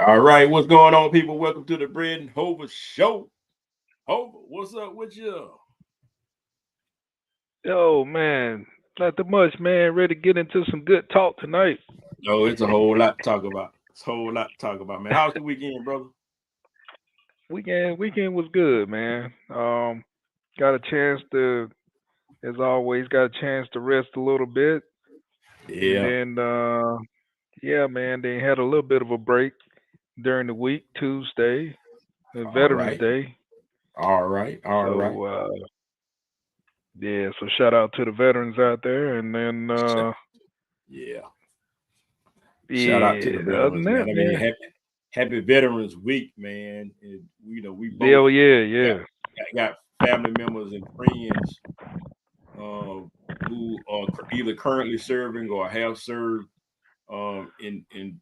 All right, what's going on, people? Welcome to the Bread and Hover Show. Hover, what's up with you? Yo, man, not too much, man. Ready to get into some good talk tonight. Oh, it's a whole lot to talk about. It's a whole lot to talk about, man. How's the weekend, brother? Weekend was good, man. Got a chance to, as always, got a chance to rest a little bit, and Yeah. then, yeah, man, they had a little bit of a break during the week, Tuesday, All Veterans right. Day. All right. All right. So, yeah, so shout out to the veterans out there, and then, Yeah. Shout out to the yeah, other than veterans, that, man. I mean, man, happy Veterans Week, man. And, we yeah, both oh, yeah, got, yeah. got family members and friends um, who are either currently serving or have served in in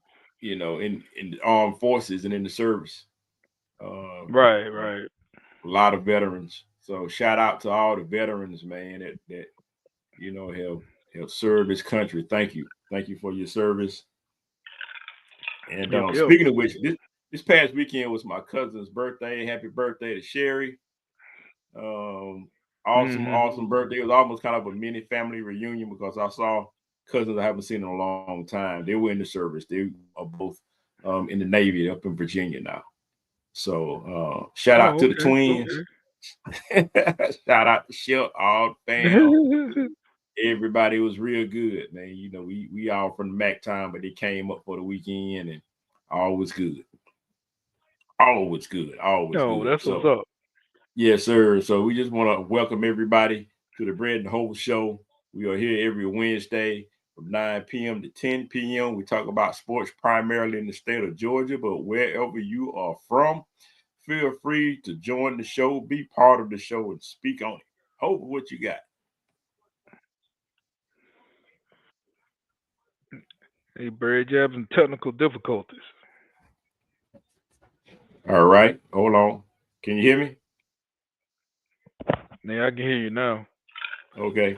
the armed forces and in the service. Uh, Right, a right. lot of veterans. So shout out to all the veterans, man, that have served this country. Thank you for your service. And Yep, yep. speaking of which, this past weekend was my cousin's birthday. Happy birthday to Sherry. Um, Hmm. awesome birthday. It was almost kind of a mini family reunion because I saw cousins I haven't seen in a long time. They were in the service. They are both in the Navy up in Virginia now. So shout out Oh, to the okay, twins. okay. Shout out to Shil, all fam. Everybody was real good, man. We all from the Mac time, but they came up for the weekend and all was good. Always good. Always Oh, good. that's what's So up. yes, sir. So we just want to welcome everybody to the Bread and Hope Show. We are here every Wednesday from 9 p.m. to 10 p.m. We talk about sports primarily in the state of Georgia, but wherever you are from, feel free to join the show, be part of the show, and speak on it. Hope what you got. Hey, Barry, you having technical difficulties? All right. Hold on. Can you hear me? Yeah, I can hear you now. Okay.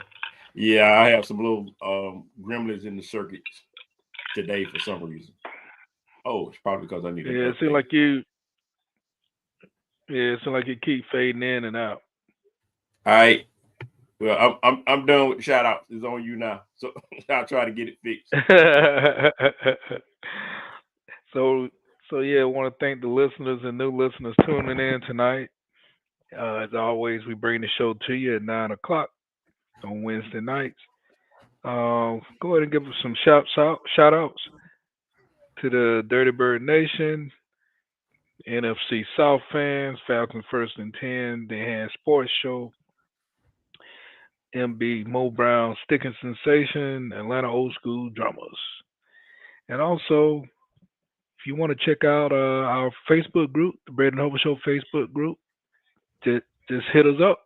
Yeah, I have some little gremlins in the circuits today for some reason. Oh, it's probably because I need an Yeah, it seems update. like you. Yeah, it seems like you keep fading in and out. All right. Well, I'm done with the shout outs. It's on you now. So I'll try to get it fixed. so, so yeah, I want to thank the listeners and new listeners tuning in tonight. As always, we bring the show to you at 9 o'clock on Wednesday nights. Go ahead and give us some shout outs to the Dirty Bird Nation, NFC South fans, Falcons First and 10, the Hand Sports Show, MB Mo Brown, Sticking Sensation, Atlanta Old School Drummers. And also, if you want to check out our Facebook group, the Bread and Hope Show Facebook group, just hit us up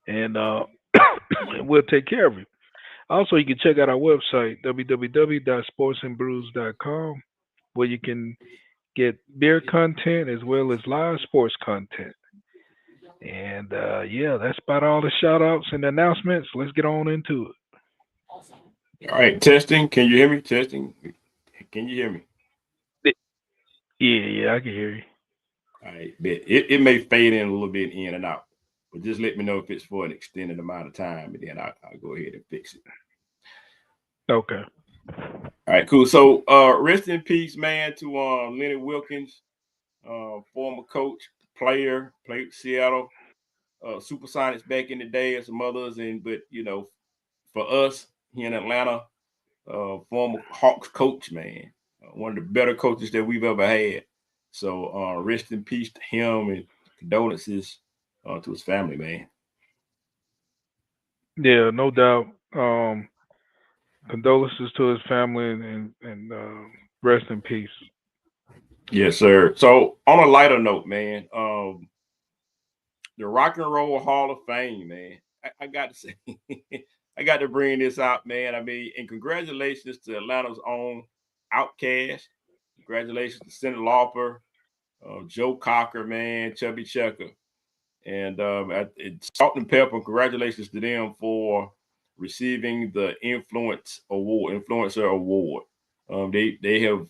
and we'll take care of you. Also, you can check out our website, www.sportsandbrews.com, where you can get beer content as well as live sports content. And yeah, that's about all the shout outs and announcements. Let's get on into All right. Testing. Can you hear me? Testing. Can you hear me? it. Yeah, yeah, I can hear you. All right. Bet. It may fade in a little bit in and out, but just let me know if it's for an extended amount of time, and then I'll go ahead and fix it. Okay. All right, cool. So rest in peace, man, to Lenny Wilkins, former coach, player, played Seattle Supersonics back in the day and some others, and but for us here in Atlanta, former Hawks coach, man, one of the better coaches that we've ever had. So rest in peace to him and condolences to his family, man. Yeah, no doubt. Condolences to his family and rest in peace. Yes, sir. So on a lighter note, man, the Rock and Roll Hall of Fame, man. I got to say, I got to bring this out, man. I mean, and congratulations to Atlanta's own Outcast. Congratulations to Cyndi Lauper, Joe Cocker, man, Chubby Checker, and Salt and Pepper. Congratulations to them for receiving the Influencer Award. They have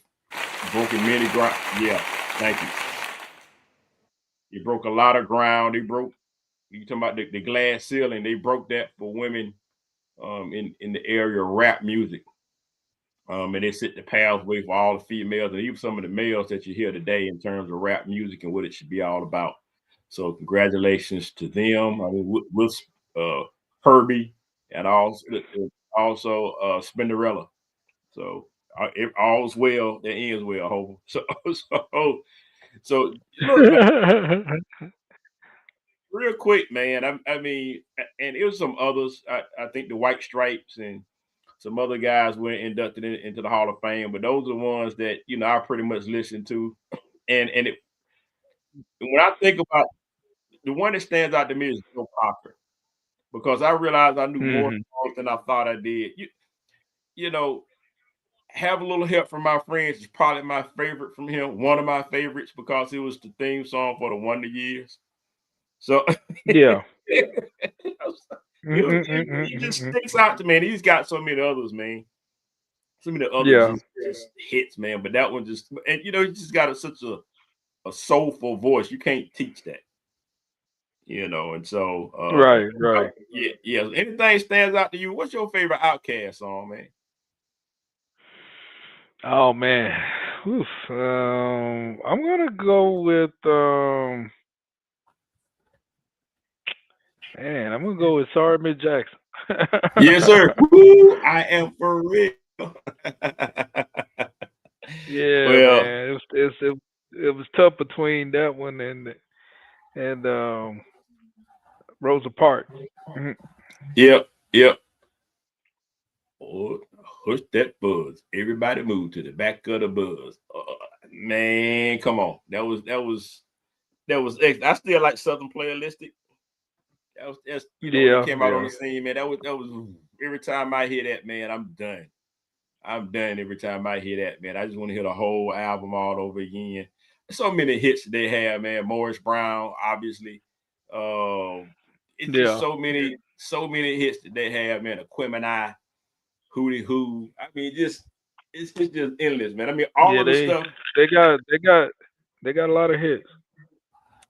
broken many ground. Yeah, thank you. They broke a lot of ground. They broke. You talking about the glass ceiling? They broke that for women in the area of rap music. And they set the pathway for all the females and even some of the males that you hear today in terms of rap music and what it should be all about. So congratulations to them. I mean, with Herbie and also Spinderella. So if all's well, that ends well. Hope. So look, man, real quick, man. I mean, and it was some others. I think the White Stripes and some other guys were inducted into the Hall of Fame, but those are the ones that I pretty much listen to. And when I think about the one that stands out to me is Joe Cocker because I realized I knew more Mhm. songs than I thought I did. You know, have a little help from my friends is probably my favorite from him. One of my favorites because it was the theme song for the Wonder Years. So Yeah. it just Mm. sticks out to me. And he's got so many others, man. Some of the others Yeah. just hits, man. But that one just and he just got such a soulful voice. You can't teach that. And so Right, right. yeah. Anything stands out to you? What's your favorite Outcast song, man? Oh man. Oof. I'm gonna go with man, I'm gonna go with Sorry Miss Jackson. Yes, sir. Woo, I am for real. Yeah, Well, man. It was tough between that one and Rosa Parks. Mhm. yep, yep. Oh, hush that buzz. Everybody move to the back of the buzz. Man, come on. I still like Southern Playalistic. That's when they Yeah, came out on yeah. the scene, man. That was every time I hear that, man, I'm done. I'm done every time I hear that, man. I just want to hear the whole album all over again. So many hits they have, man. Morris Brown, obviously. Um, it's just Yeah. so many hits that they have, man. Aquemini, Hootie Who. I mean, it's just endless, man. I mean, Yeah, they got a lot of hits.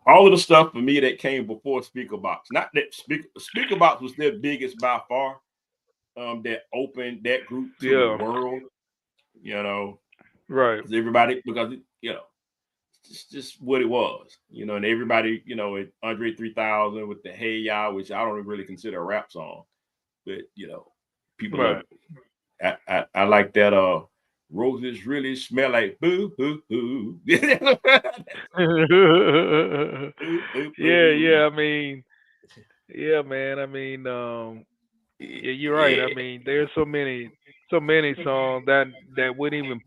all of the stuff for me that came before Speaker Box. Not that Speaker Box was their biggest by far. That opened that group to the Yeah. world. You know, Right. because it's just what it was. And everybody, at Andre 3000 with the Hey Ya, which I don't really consider a rap song, but people love Right. it. I like that. Roses really smell like boo hoo hoo. Boo boo Yeah, boo. yeah. I mean, yeah, man. I mean, yeah, you're right. I Yeah, mean, there's so many songs that wouldn't even,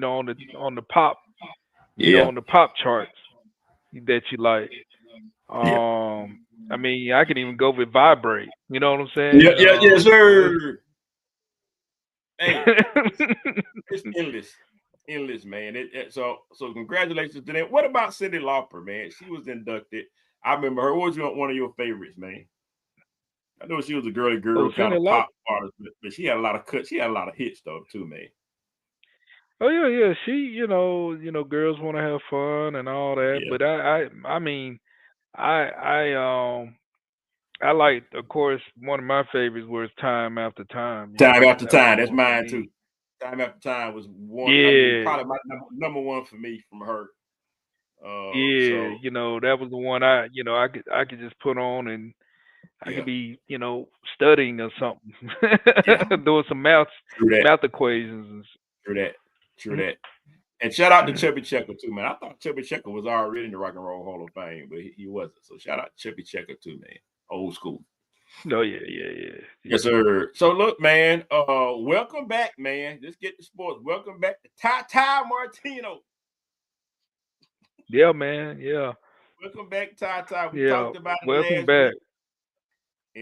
on the pop, yeah, on the pop charts that you like. yeah, Um, I mean, I can even go with "Vibrate." You know what I'm yeah, saying? yeah, yes, So sir. Hey, it's it's endless, man. So congratulations to them. What about Cyndi Lauper, man? She was inducted. I remember her. What was one of your favorites, man? I know she was a girly oh, girl kind Cindy of Lauper. pop artist, but she had a lot of cuts. She had a lot of hits though too, man. Oh yeah, yeah. She, girls want to have fun and all that. Yeah. But I mean, I I liked, of course, one of my favorites was Time After Time. Time after That was time. That's one for mine too. me. Time after time was one. I mean, Yeah, probably my number one for me from her. yeah. So That was the one I could just put on and I yeah, could be, studying or something, yeah. doing some math True that. math equations. True that. True And, that. And shout out to mm, Chubby Checker too, man. I thought Chubby Checker was already in the Rock and Roll Hall of Fame, but he wasn't. So shout out to Chubby Checker too, man. Old school. oh yeah, yeah, yeah, Yes, yeah. sir. So look, man. Welcome back, man. Let's get to sports. Welcome back to Ty Martino. Yeah, man. Yeah, Welcome back, Ty. We yeah. talked about it Welcome last back. week,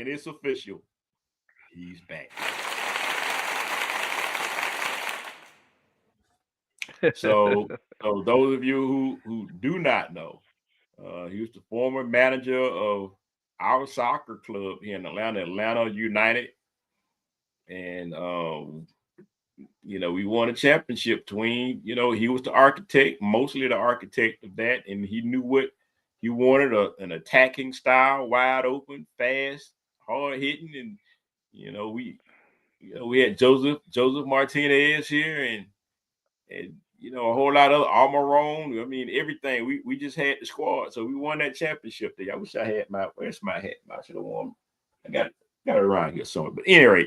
and it's official. He's back. So those of you who do not know, he was the former manager of our soccer club here in Atlanta, Atlanta United, and we won a championship between, he was the architect, mostly the architect of that, and he knew what he wanted, an attacking style, wide open, fast, hard hitting, and you know we we had Joseph Martinez here, and a whole lot of Almiron. I mean, everything. We just had the squad, so we won that championship there. I wish I had where's my hat? I should have worn. I got it around here somewhere. But anyway,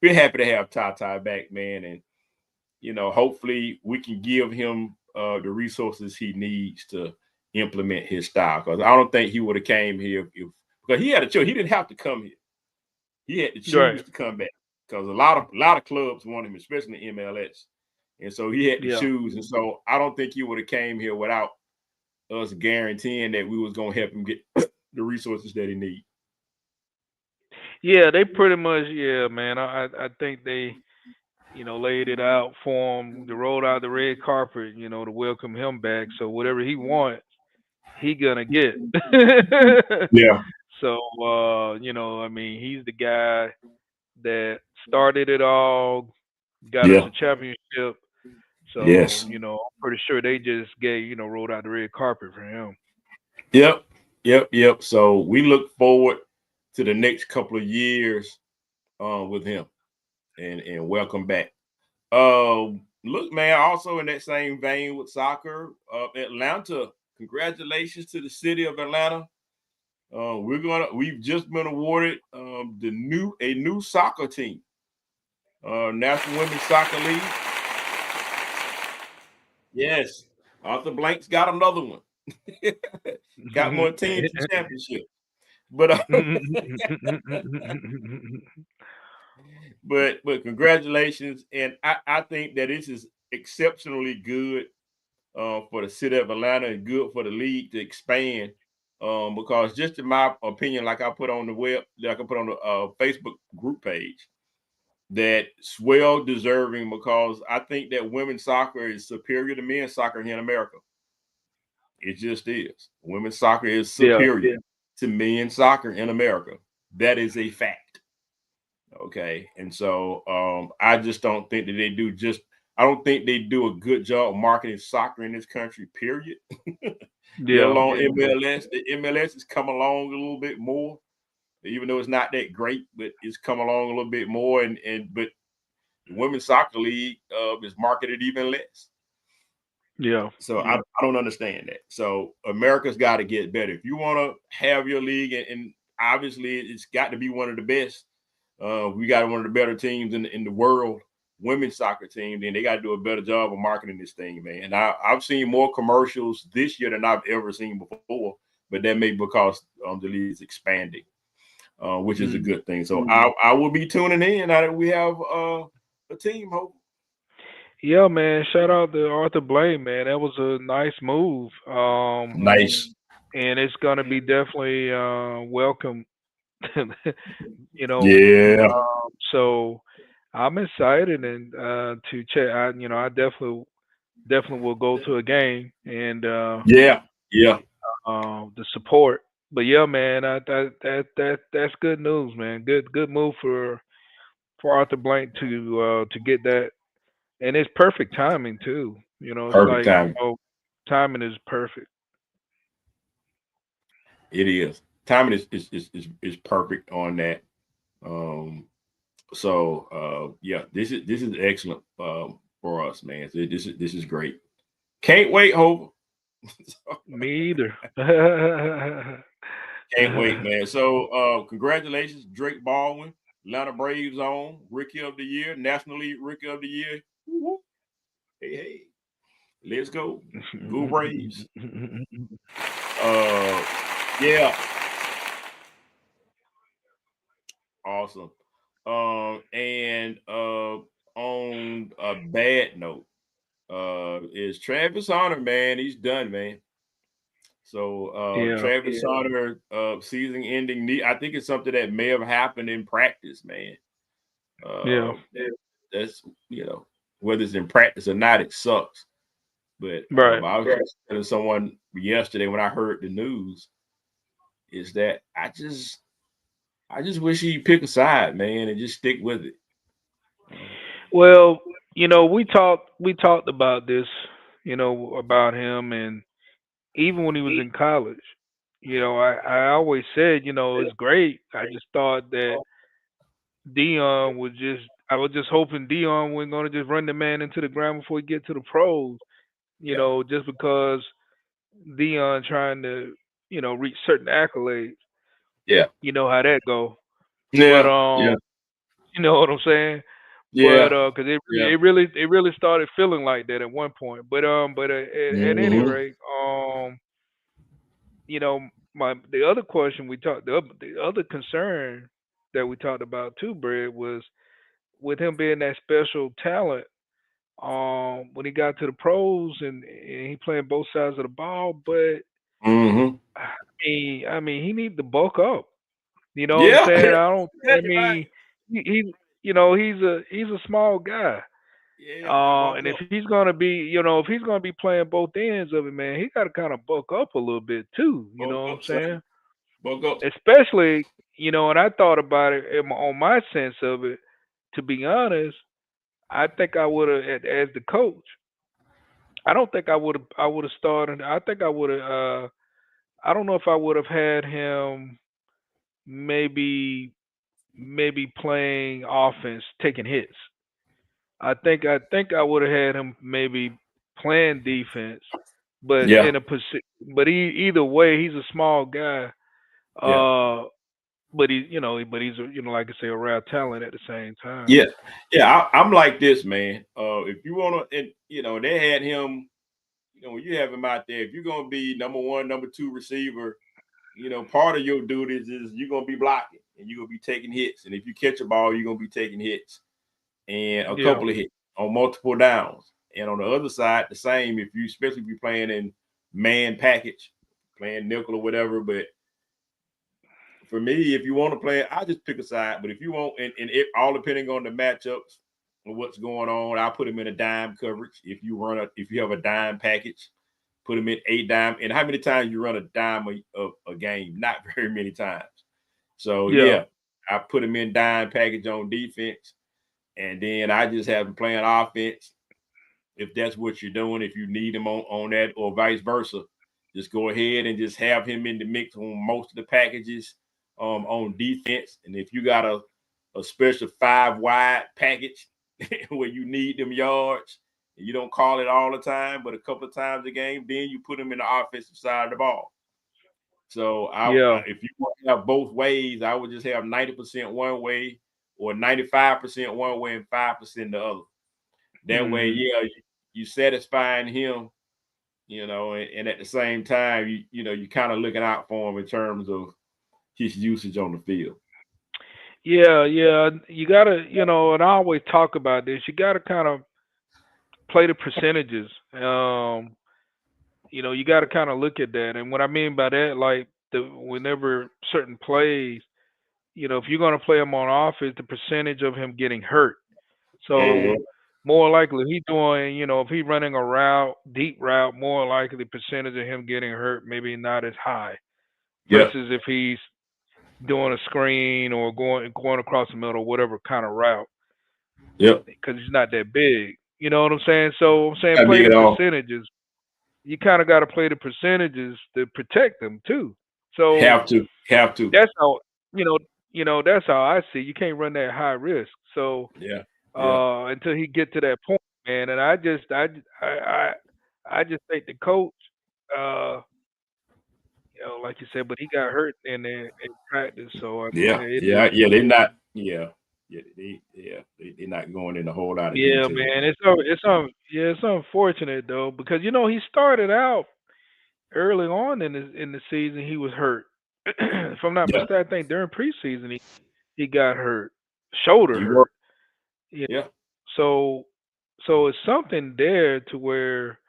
we're happy to have Tata back, man, and hopefully we can give him the resources he needs to implement his style. Because I don't think he would have came here because he had a choice. He didn't have to come here. He had to Right. choose to come back because a lot of clubs want him, especially in MLS, and so he had to Yeah. choose. And so I don't think he would have came here without us guaranteeing that we was gonna help him get the resources that he needs. Yeah, they pretty much, yeah, man. I think they, laid it out for him. They rolled out the red carpet, to welcome him back. So whatever he wants, he gonna get. Yeah, So I mean, he's the guy that started it all, got us yeah, a championship. So, yes, I'm pretty sure they just gave, rolled out the red carpet for him. yep, yep. So we look forward to the next couple of years with him, and welcome back. Look, man. Also in that same vein with soccer, Atlanta. Congratulations to the city of Atlanta. We've just been awarded a new soccer team, National Women's Soccer League. Yes, Arthur Blank's got another one. Got more teams and championships. But but congratulations, and I think that this is exceptionally good for the city of Atlanta and good for the league to expand. Because just in my opinion, like I put on the like I put on the Facebook group page, that's well deserving because I think that women's soccer is superior to men's soccer here in America. It just is. Women's soccer is Yeah. superior to men's soccer in America. That is a fact. Okay. And so I just don't think that I don't think they do a good job marketing soccer in this country, period. Let Yeah. alone MLS. The MLS has come along a little bit more, even though it's not that great, but it's come along a little bit more. But the women's soccer league is marketed even less. Yeah. So I don't understand that. So America's got to get better. If you want to have your league, and obviously it's got to be one of the best. We got one of the better teams in the world, women's soccer team. Then they got to do a better job of marketing this thing, man. And I've seen more commercials this year than I've ever seen before. But that may be because the league is expanding, which is a Mm. good thing. So I will be tuning in now that we have a team. Hope Yeah, man. Shout out to Arthur Blaine, man. That was a nice move. nice. And it's gonna be definitely welcome. you know, Yeah, so I'm excited and to check. I definitely will go to a game and yeah, yeah. the support. But yeah, man, that's good news, man. Good move for Arthur Blank to get that, and it's perfect timing too. It's Perfect like time. timing is perfect. It is. Timing is perfect on that. Um, so yeah, this is excellent for us, man. So this is great. Can't wait, Hope. Me either. Can't wait, man. So congratulations, Drake Baldwin, Atlanta Braves on Rookie of the Year, National League Rookie of the Year. Woo-hoo. Hey, hey, let's go. Go Braves. Uh yeah, awesome. And on a bad note, is Travis Hunter, man. He's done, man. So Yeah, Travis Hunter season ending knee. I think it's something that may have happened in practice, man. yeah, Uh that's whether it's in practice or not, it sucks. But right. I was just telling someone yesterday when I heard the news is that I just wish he'd pick a side, man, and just stick with it. Uh, Well, we talked about this, about him, and even when he was in college, I always said, it's great. I just thought that Dion was just I was just hoping Dion wasn't gonna just run the man into the ground before he get to the pros, Yeah, just because Dion trying to, reach certain accolades. yeah, You know how that go. But yeah, yeah, you know what I'm saying? But yeah, cuz yeah. it really started feeling like that at one point. But at any Mm-hmm. rate, you know, my the other question we talked the other concern that we talked about too, Brad, was with him being that special talent. When he got to the pros and he playing both sides of the ball, but Mm-hmm. I mean, he need to bulk up. You know what I'm Yeah, saying? yeah, I don't. I exactly right. mean, he he's a small guy. Yeah, man, bulk And if up, he's gonna be, if he's gonna be playing both ends of it, man, he got to kind of bulk up a little bit too. You bulk know what I'm up, son. saying? Bulk up. Especially, and I thought about it on my sense of it. To be honest, I think I would have, as the coach, I don't think I would have started. I think I would have. I don't know if I would have had him maybe playing offense, taking hits. I think I would have had him maybe playing defense, but Yeah, in a position. But either way, he's a small guy. yeah, Uh, but he's like I say, a rare talent at the same time. yeah, yeah. I'm like this, man. If you wanna, and they had him. When you have him out there, if you're gonna be number one, number two receiver, part of your duties is you're gonna be blocking and you're gonna be taking hits. And if you catch a ball, you're gonna be taking hits and a Yeah, couple of hits on multiple downs. And on the other side, the same. If you, especially if you're playing in man package, playing nickel or whatever. But for me, if you want to play, I just pick a side. But if you want, and it all depending on the matchups and what's going on, I'll put him in a dime coverage. If you have a dime package, put him in a dime. And how many times you run a dime a game? Not very many times. So yeah, yeah, I put him in dime package on defense, and then I just have him playing offense if that's what you're doing. If you need him on that, or vice versa, just go ahead and just have him in the mix on most of the packages on defense. And if you got a special 5 wide package where you need them yards, and you don't call it all the time, but a couple of times a game, then you put him in the offensive side of the ball. So yeah. if you want to have both ways, I would just have 90% one way, or 95% one way and 5% the other. That way, Hmm. yeah, you satisfying him, and at the same time, you kind of looking out for him in terms of his usage on the field. Yeah, yeah. You gotta, and I always talk about this. You gotta kind of play the percentages. You gotta kind of look at that. And what I mean by that, like whenever certain plays, if you're gonna play him on offense, the percentage of him getting hurt. So Mhm. more likely he doing, if he running a route, deep route, more likely the percentage of him getting hurt maybe not as high Yep. versus if he's doing a screen or going across the middle, whatever kind of route, Yep. because he's not that big. You know what I'm saying? So I'm saying Not play big the at all. percentages. You kind of got to play the percentages to protect them too. So Have to. Have to. that's how you know that's how I see. You can't run that high risk. So Yeah. Yeah. until he get to that point, man. And I just think the coach, uh, like you said, but he got hurt in practice. So I mean, Yeah. it is Yeah. Yeah. what They're it is. not. Yeah. Yeah. They're not going in a whole lot of Yeah, detail. man. It's unfortunate though because he started out early on in the season. He was hurt. If I'm not Yeah. mistaken, I think during preseason he got hurt, shoulder You work. hurt. Yeah. Yeah. So it's something there to where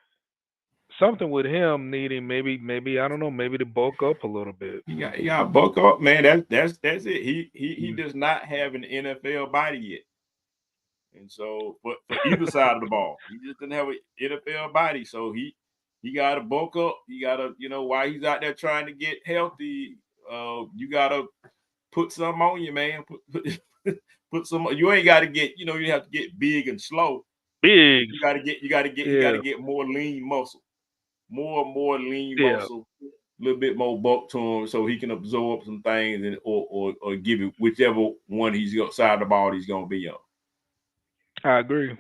something with him needing maybe I don't know maybe to bulk up a little bit. You got buck up, man. That's it. He Mm. does not have an NFL body yet. And so, but for either side of the ball, he just didn't have an NFL body. So he got to bulk up. He got to, while he's out there trying to get healthy, you got to put some on you, man. Put some. You ain't got to get, you have to get big and slow. Bigs. You got to Yeah, get more lean muscle, more lean yeah, muscle, a little bit more bulk to him, so he can absorb some things and or give it whichever one he's side of the ball he's gonna be on. I agree.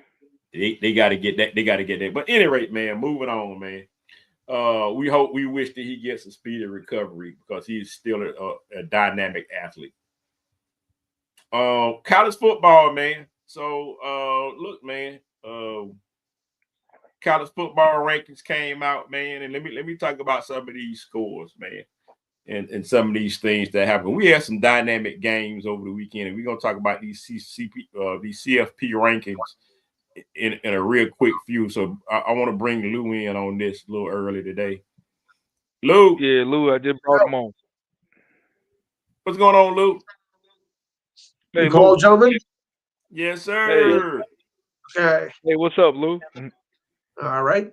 They got to get that. They got to get that. But at any rate, man, moving on, man. We wish that he gets a speedy recovery because he's still a dynamic athlete. College football, man. So, look, man. College football rankings came out, man, and let me talk about some of these scores, man, and some of these things that happen. We had some dynamic games over the weekend, and we're gonna talk about these CFP rankings in a real quick few. So I want to bring Lou in on this a little early today. Lou, Yeah, Lou, I just brought him on. what's going on, Lou? Hey, You Lou. call, gentlemen? Yes, Hey, Yes. sir. Okay. hey, what's up, Lou? All right.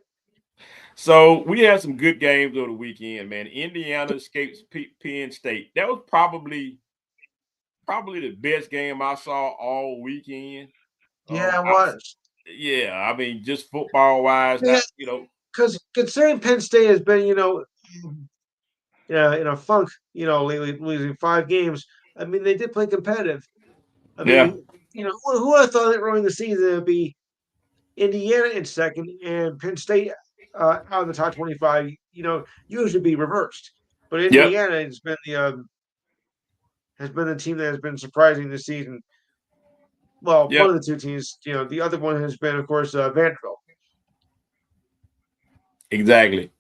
So we had some good games over the weekend, man. Indiana escapes Penn State. That was probably the best game I saw all weekend. Yeah, it I was. Yeah, I mean, just football wise, Yeah, not because considering Penn State has been, in a funk, lately, losing 5 games. I mean, they did play competitive. I yeah, mean, who would have thought that early in the season it would be Indiana in second and Penn State out of the top 25? Usually be reversed, but yep, Indiana has been the team that has been surprising this season. Well, one yep, of the two teams. The other one has been, of course, Vanderbilt. exactly.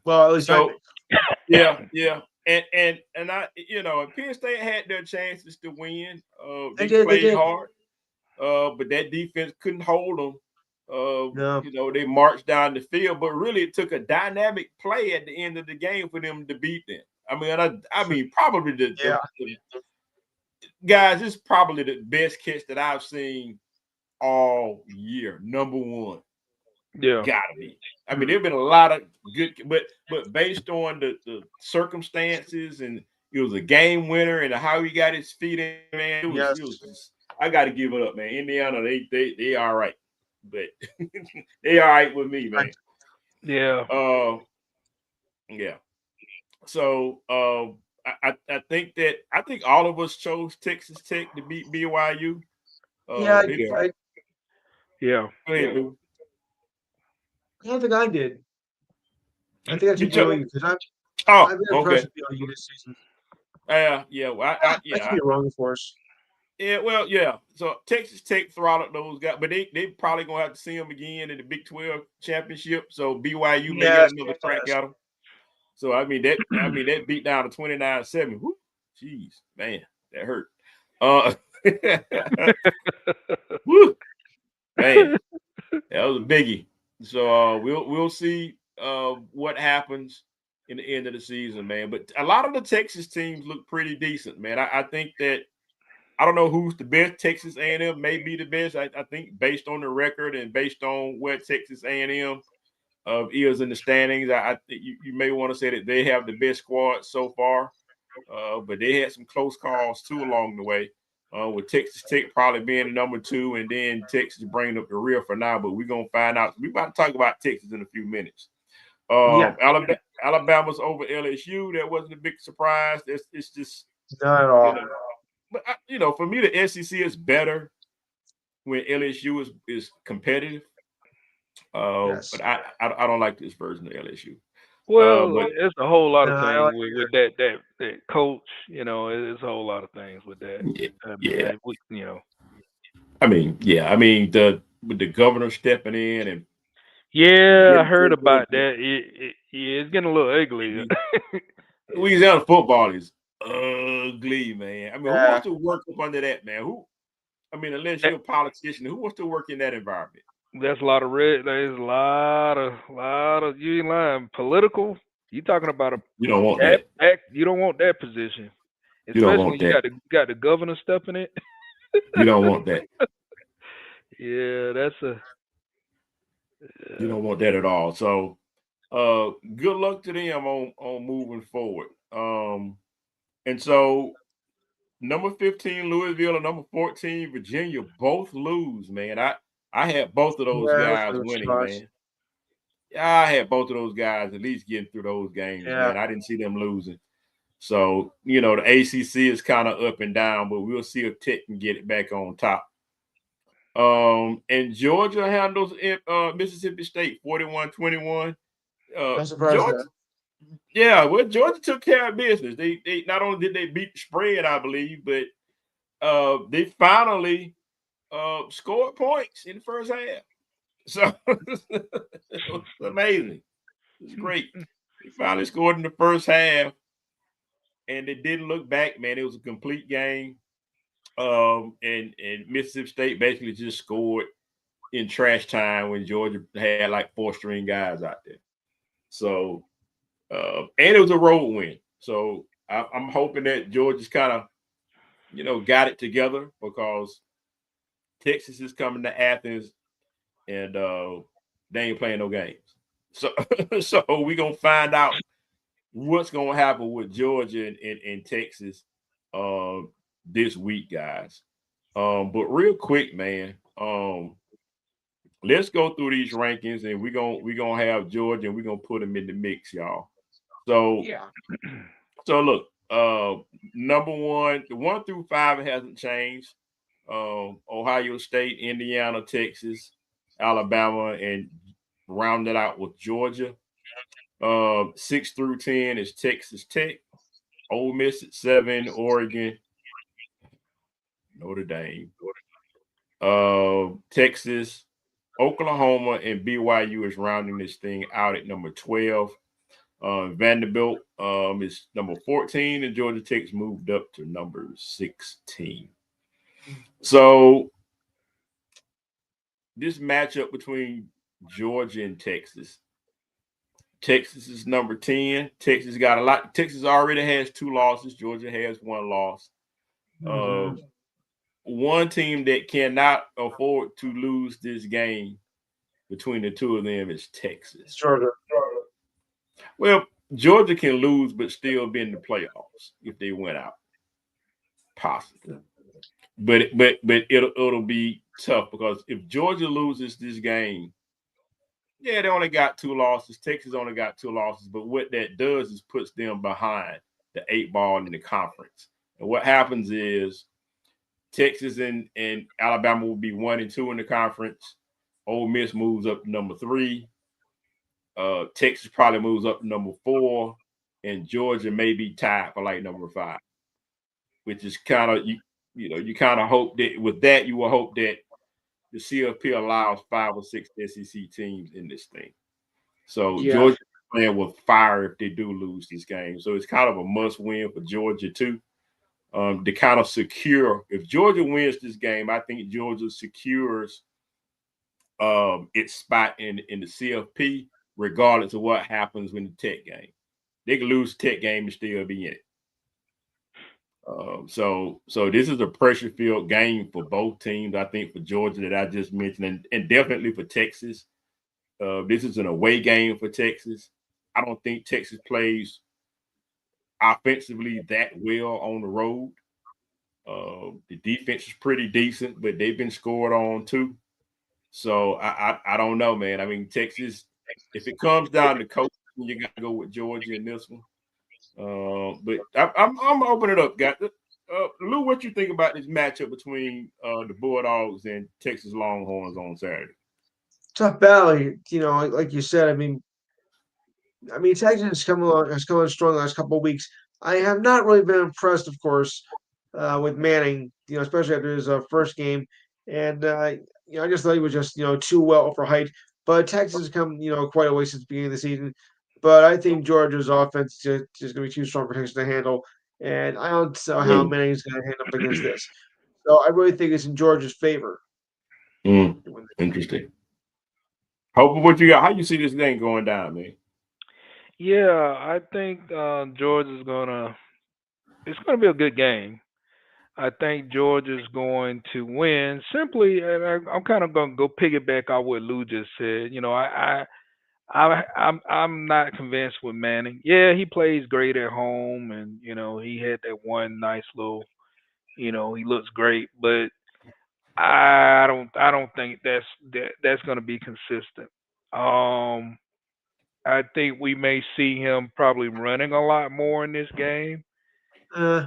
Well, at least I So think. yeah, and and Penn State had their chances to win. They They did. They played did. hard, but that defense couldn't hold them. No. They marched down the field, but really it took a dynamic play at the end of the game for them to beat them. I mean, probably Yeah. the guys, this is probably the best catch that I've seen all year. Number one, Yeah. gotta be. I mean, Mhm. there've been a lot of good, but based on the circumstances and it was a game winner and how he got his feet in, man, it was Yes. just, I got to give it up, man. Indiana, they all right, but they all right with me, I, man. Yeah. Uh, yeah. So I think all of us chose Texas Tech to beat BYU. yeah. They Yeah. I, Yeah. Go ahead, Lou. I don't think I did. I think I You took took. BYU because Oh, I've been impressed okay. with BYU this season. Yeah. Well, I could be wrong, of course. yeah. Well, yeah. So Texas Tech throttled those guys, but they probably gonna have to see them again in the Big 12 championship. So BYU may get Yes. another crack Yes. at them. So I mean that beat down to 29-7. Whoo, jeez, man, that hurt. Uh, whoo, man, that was a biggie. So we'll see what happens in the end of the season, man. But a lot of the Texas teams look pretty decent, man. I think that I don't know who's the best. Texas A&M may be the best. I think based on the record and based on where Texas A&M is in the standings, I think you may want to say that they have the best squad so far. But they had some close calls too along the way. With Texas Tech probably being the number two, and then Texas bringing up the rear for now. But we're gonna find out. We're about to talk about Texas in a few minutes. Yeah. Alabama's over LSU. That wasn't a big surprise. It's just Not at you all. know, but for me, the SEC is better when LSU is competitive. But Yes. I don't like this version of LSU. Well, But it's a whole lot No, of I things like with that coach. It's a whole lot of things with that. yeah, I mean, yeah. you know. I mean, yeah. I mean, the with the governor stepping in and Yeah, I getting heard into about that. Yeah, it's getting a little ugly. it. Yeah, Louisiana football is ugly, man. I mean, who Yeah. wants to work up under that, man? I mean, unless that, you're a politician, who wants to work in that environment? that's a lot of red. There's a lot of. You ain't lying. Political. You talking about a You don't want that that. that you don't want that position, You don't especially when want you that. got the governor stepping it. You don't want that. Yeah, that's a. You Yeah. don't want that at all. So, good luck to them on moving forward. And so number 15 Louisville and number 14 Virginia both lose, man. I had both of those Yeah, it was guys really winning, spots. man. Yeah, I had both of those guys at least getting through those games, Yeah. man. I didn't see them losing. So, the ACC is kind of up and down, but we'll see if Tech can get it back on top. And Georgia handles Mississippi State 41-21. I'm surprised Georgia, that. yeah, well, Georgia took care of business. They not only did they beat the spread, I believe, but they finally scored points in the first half. So it was amazing. It was great. They finally scored in the first half, and they didn't look back, man. It was a complete game. And Mississippi State basically just scored in trash time when Georgia had like four-string guys out there. So and it was a road win. So I'm hoping that Georgia's kind of got it together because Texas is coming to Athens and they ain't playing no games. So so we're gonna find out what's gonna happen with Georgia and Texas uh, this week, guys. But real quick, man, let's go through these rankings and we're gonna have Georgia and we're gonna put them in the mix, y'all. So Yeah. so look, number one, the 1 through 5 hasn't changed. Ohio State, Indiana, Texas, Alabama, and rounded out with Georgia. 6 through 10 is Texas Tech, Ole Miss at 7, Oregon, Notre Dame, Texas, Oklahoma, and BYU is rounding this thing out at number 12. Vanderbilt is number 14, and Georgia Tech's moved up to number 16. So this matchup between Georgia and Texas. Texas is number 10. Texas got a lot. Texas already has 2 losses. Georgia has 1 loss. Mm-hmm. One team that cannot afford to lose this game between the two of them is It's Texas. Georgia. Well, Georgia can lose but still be in the playoffs if they went out, possibly. But it'll be tough because if Georgia loses this game, yeah, they only got 2 losses. Texas only got 2 losses, but what that does is puts them behind the 8 ball in the conference. And what happens is Texas and Alabama will be 1 and 2 in the conference. Ole Miss moves up to number 3. Texas probably moves up to number 4, and Georgia may be tied for like number 5, which is kind of you kind of hope that with that you will hope that the CFP allows 5 or 6 SEC teams in this thing. So Yeah. Georgia playing with fire if they do lose this game. So it's kind of a must win for Georgia too. To kind of secure if Georgia wins this game, I think Georgia secures its spot in the CFP, regardless of what happens when the Tech game. They can lose the Tech game and still be in it. So this is a pressure filled game for both teams. I think for Georgia that I just mentioned, and definitely for Texas. This is an away game for Texas. I don't think Texas plays offensively that well on the road. The defense is pretty decent, but they've been scored on too. So I don't know, man. I mean, Texas, if it comes down to coaching, you got to go with Georgia in this one. But I'm opening it up, guys. Lou, what you think about this matchup between the Bulldogs and Texas Longhorns on Saturday? Tough battle. Like you said. I mean, Texas has come on strong the last couple of weeks. I have not really been impressed, of course, with Manning. Especially after his first game, and I just thought he was just too well for height. But Texas has come quite a way since the beginning of the season. But I think Georgia's offense just going to be too strong for Texas to handle, and I don't know how Mm, Manning's going to hand up against this. So I really think it's in Georgia's favor mm, to win this. interesting. Hope what you got? How you see this thing going down, man? Yeah, I think Georgia's gonna. It's gonna be a good game. I think Georgia's going to win simply, and I'm kind of gonna go piggyback on what Lou just said. I'm not convinced with Manning. Yeah, he plays great at home, and he had that one nice little. He looks great, but I don't think that's going to be consistent. Um, I think we may see him probably running a lot more in this game Uh,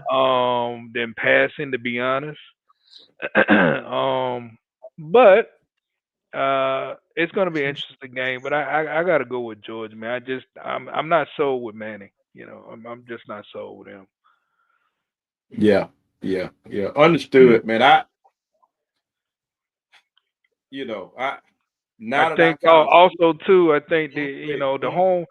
than passing, to be honest. But it's going to be an interesting game. But I got to go with George, man. I'm not sold with Manning. I'm just not sold with him. Yeah, yeah. Understood, man. I I now that I think kind of also too. I think go ahead. the home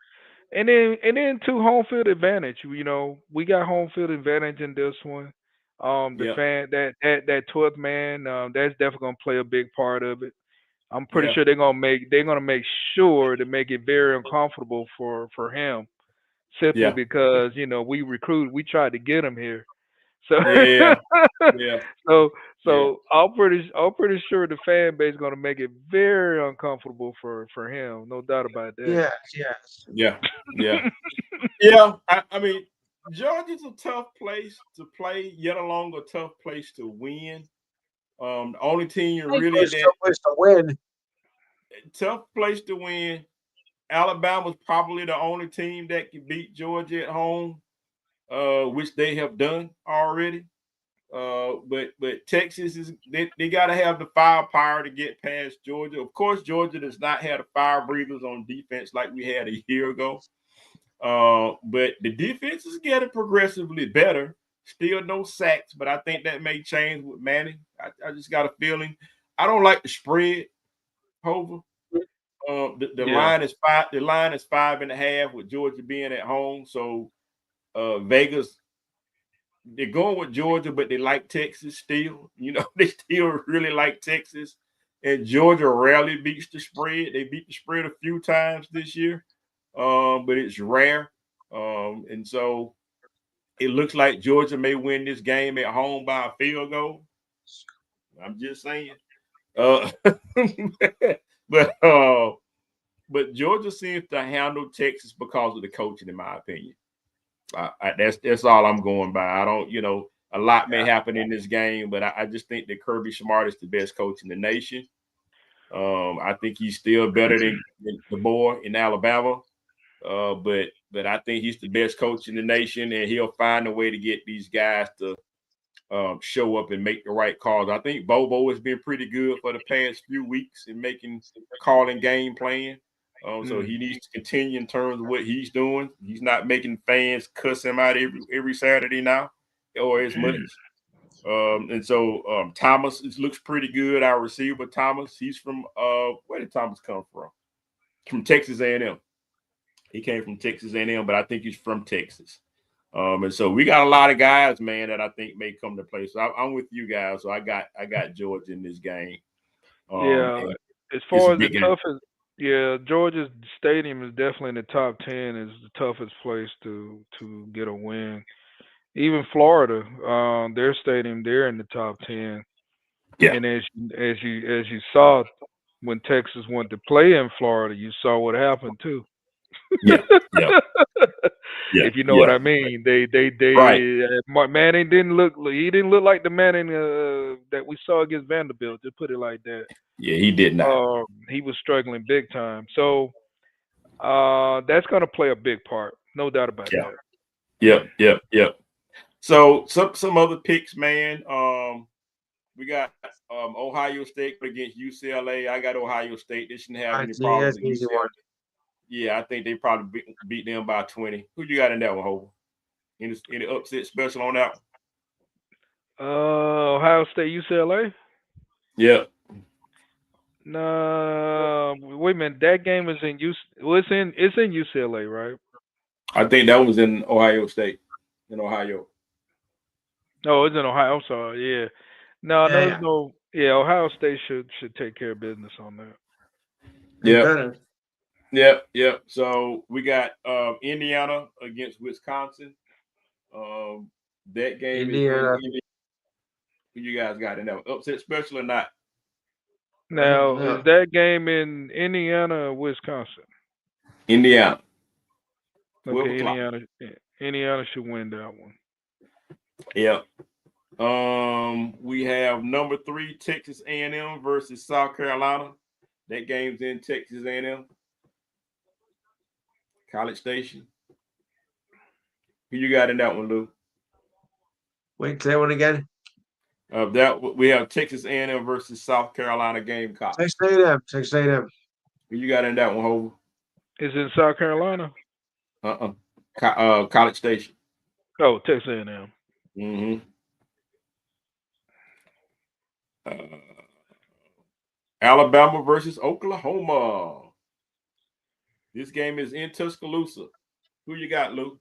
and then to home field advantage. We got home field advantage in this one. The Yeah, fan that 12th man, that's definitely gonna play a big part of it. I'm pretty yeah, sure they're gonna make sure to make it very uncomfortable for him, simply yeah, because we tried to get him here. So yeah, yeah, so yeah, so I'm pretty sure the fan base is gonna make it very uncomfortable for him, no doubt about that. yes, yes. yeah, yeah, yeah. I mean, Georgia's a tough place to play, yet along a tough place to win. The only team you I think really it's that still place to win. tough place to win. Alabama's probably the only team that can beat Georgia at home, which they have done already. But Texas they got to have the firepower to get past Georgia. Of course, Georgia does not have the fire breathers on defense like we had a year ago. But the defense is getting progressively better. Still no sacks, but I think that may change with Manning. I just got a feeling. I don't like the spread, Hover. The Yeah, line is five. The line is 5.5 with Georgia being at home. So Vegas, they're going with Georgia, but they like Texas still. They still really like Texas. And Georgia rarely beats the spread. They beat the spread a few times this year, but it's rare. And so it looks like Georgia may win this game at home by a field goal. I'm just saying. Uh, but but Georgia seems to handle Texas because of the coaching, in my opinion. That's all I'm going by. I don't, a lot may happen in this game, but I just think that Kirby Smart is the best coach in the nation. I think he's still better than the boy in Alabama, but I think he's the best coach in the nation, and he'll find a way to get these guys to show up and make the right calls. I think Bobo has been pretty good for the past few weeks in making calling game plan. So mm, he needs to continue in terms of what he's doing. He's not making fans cuss him out every Saturday now or as much. And so Thomas looks pretty good. Our receiver Thomas, he's from where did Thomas come from? From Texas A&M. He came from Texas A&M, but I think he's from Texas. And so we got a lot of guys, man, that I think may come to play. So I'm with you guys. So I got Georgia in this game. yeah. And As it's a far as the big game. toughest, yeah, Georgia's stadium is definitely in the top 10. Is the toughest place to get a win. Even Florida, their stadium, they're in the top 10. Yeah, And as you saw when Texas went to play in Florida, you saw what happened too. yeah, yeah, yeah, If you know what yeah. I mean, Right. Manning didn't look like the Manning that we saw against Vanderbilt. To put it like that, Yeah, he did not. he was struggling big time. So that's gonna play a big part, no doubt about Yeah. that. Yep, yep, yep. So some other picks, man. We got Ohio State against UCLA. I got Ohio State. They shouldn't have any problems That's with an easy one. UCLA. Yeah, I think they probably beat them by 20. Who you got in that one, Hope? Any upset special on that one? Ohio State, UCLA. Yeah, No, wait a minute. That game is in Well, it's in UCLA, right? I think that was in Ohio State, in Ohio. Oh, it's in Ohio. I'm sorry. Yeah. No, Yeah, no, there's yeah. no. Yeah, Ohio State should take care of business on that. They Yep, better. yep, yep. So we got Indiana against Wisconsin. Um, that game is in Indiana. Indiana. Who you guys got in that one? Upset special or not? I don't Now, is know. that game in Indiana or Wisconsin? Indiana, 12 Okay, o'clock. Indiana. Indiana should win that one. Yep, We have number 3 Texas A&M versus South Carolina. That game's in Texas A&M, College Station. Who you got in that one, Lou? Wait, say that one again. That we have Texas A&M versus South Carolina Gamecocks. Texas A&M. Texas A&M. Who you got in that one, Hova? Is it in South Carolina? College Station. Oh, Texas A&M. Mm-hmm. Alabama versus Oklahoma. This game is in Tuscaloosa. Who you got, Lou?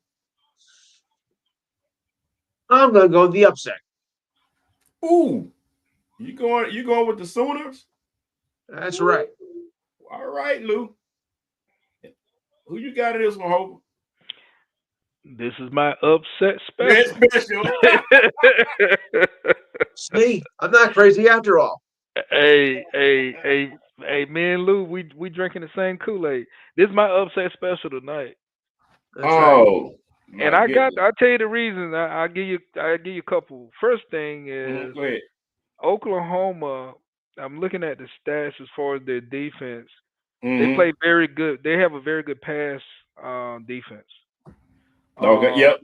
I'm gonna go with the upset. Ooh, you going with the Sooners? That's right. All right, Lou. Who you got in this one, Hova? This is my upset Red special. special. See, I'm not crazy after all. Hey, me and Lou, we drinking the same Kool-Aid. This is my upset special tonight. That's right. Oh And my goodness. I'll tell you the reason. I'll give you a couple. First thing Mm-hmm. is Go ahead. Oklahoma. I'm looking at the stats as far as their defense. They Mm-hmm. play very good. They have a very good pass defense. Okay. Yep.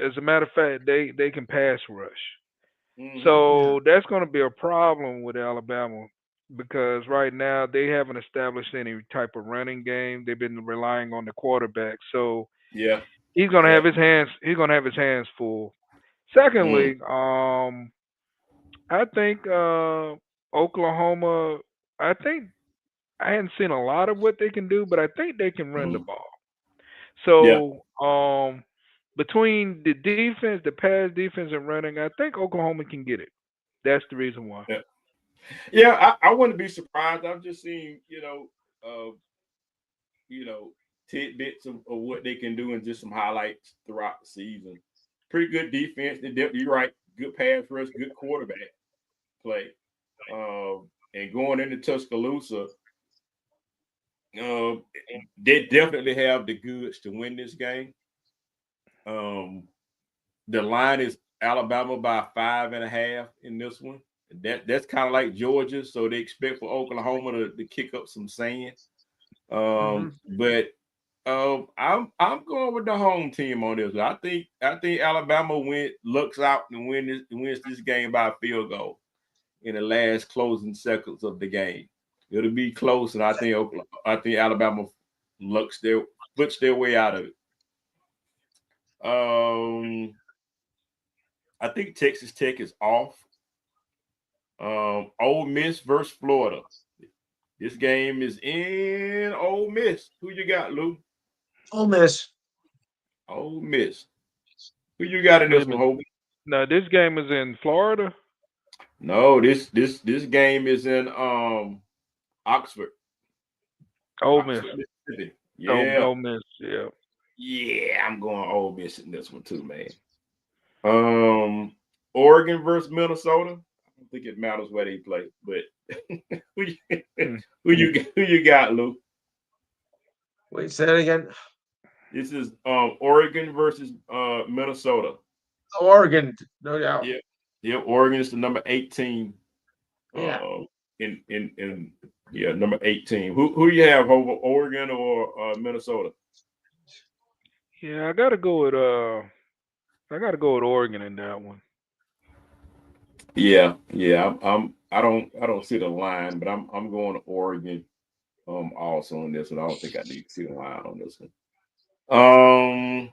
As a matter of fact, they can pass rush. Mm-hmm. Yeah. So that's going to be a problem with Alabama because right now they haven't established any type of running game. They've been relying on the quarterback. So Yeah. he's going to Yeah. have his hands. He's going to have his hands full. Mm. Secondly, I think Oklahoma. I think I hadn't seen a lot of what they can do, but I think they can run the Mm-hmm. ball. Yeah. So between the defense, the pass defense, and running, I think Oklahoma can get it. That's the reason why. Yeah. Yeah. I wouldn't be surprised. I've just seen, you know, tidbits of what they can do and just some highlights throughout the season. Pretty good defense. You're right. Good pass rush, good quarterback play. And going into Tuscaloosa, uh, they definitely have the goods to win this game. Um, the line is Alabama by 5.5 in this one. That's kind of like Georgia, so they expect for Oklahoma to kick up some sand. Hmm. But I'm going with the home team on this. I think Alabama looks out and wins this game by a field goal in the last closing seconds of the game. It'll be close, and I think Alabama puts their way out of it. Um, I think Texas Tech is off. Ole Miss versus Florida. This game is in Ole Miss. Who you got, Lou? Ole Miss. Ole Miss. Who you got in Wait this a one, minute. Hobie? Now this game is in Florida. No, this game is in Oxford, Ole Miss. Oxford, Mississippi. Oh, Yeah, Ole Miss. Yeah. yeah, I'm going Ole Miss in this one too, man. Um, Oregon versus Minnesota. I don't think it matters where they play, but who you, Hmm. who you got, Lou? Wait, say that again. This is Oregon versus Minnesota. Oregon, no doubt. Yep. Yep. Oregon is the number 18. Yeah. Uh, in yeah, number 18. Who you have over Oregon or Minnesota? Yeah, I gotta go with Oregon in that one. Yeah, yeah. I don't see the line, but I'm going to Oregon also on this one. I don't think I need to see the line on this one. Um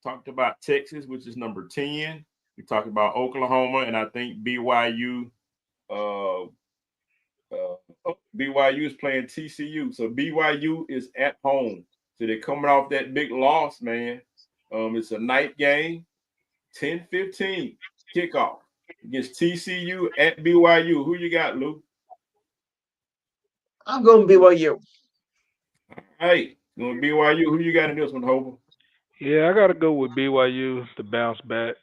talked about Texas, which is number 10. We talked about Oklahoma, and I think BYU uh BYU is playing TCU. So BYU is at home. So they're coming off that big loss, man. It's a night game, 10:15 kickoff against TCU at BYU. Who you got, Lou? I'm going BYU. Hey, going BYU. Who you got in this one, Hope? Yeah, I gotta go with BYU to bounce back.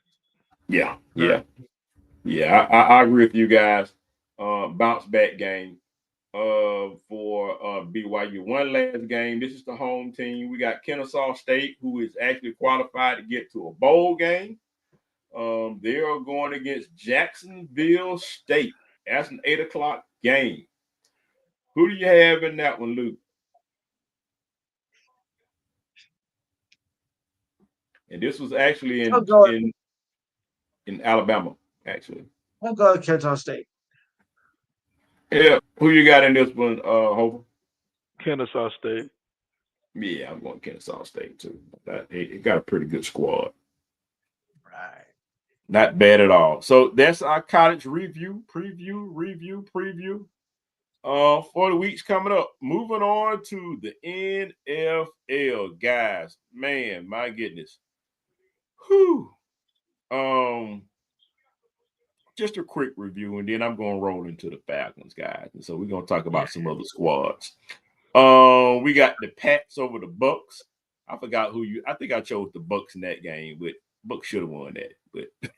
Yeah, yeah, yeah. I agree with you guys. Bounce back game for BYU. One last game. This is the home team. We got Kennesaw State, who is actually qualified to get to a bowl game. They are going against Jacksonville State. That's an 8 o'clock game. Who do you have in that one, Luke? And this was actually I'll in go. in in Alabama, actually. I'll go with Kentucky State. Yeah. Who you got in this one, Hope? Kennesaw State. Yeah, I'm going Kennesaw State too. It got a pretty good squad. Right. Not bad at all. So that's our college review for the weeks coming up. Moving on to the NFL, guys. Man, my goodness. Whew. Um, just a quick review, and then I'm going to roll into the Falcons, guys. And so we're going to talk Yeah. about some other squads. We got the Pats over the Bucks. I forgot who you. I think I chose the Bucks in that game, but Bucks should have won that. But I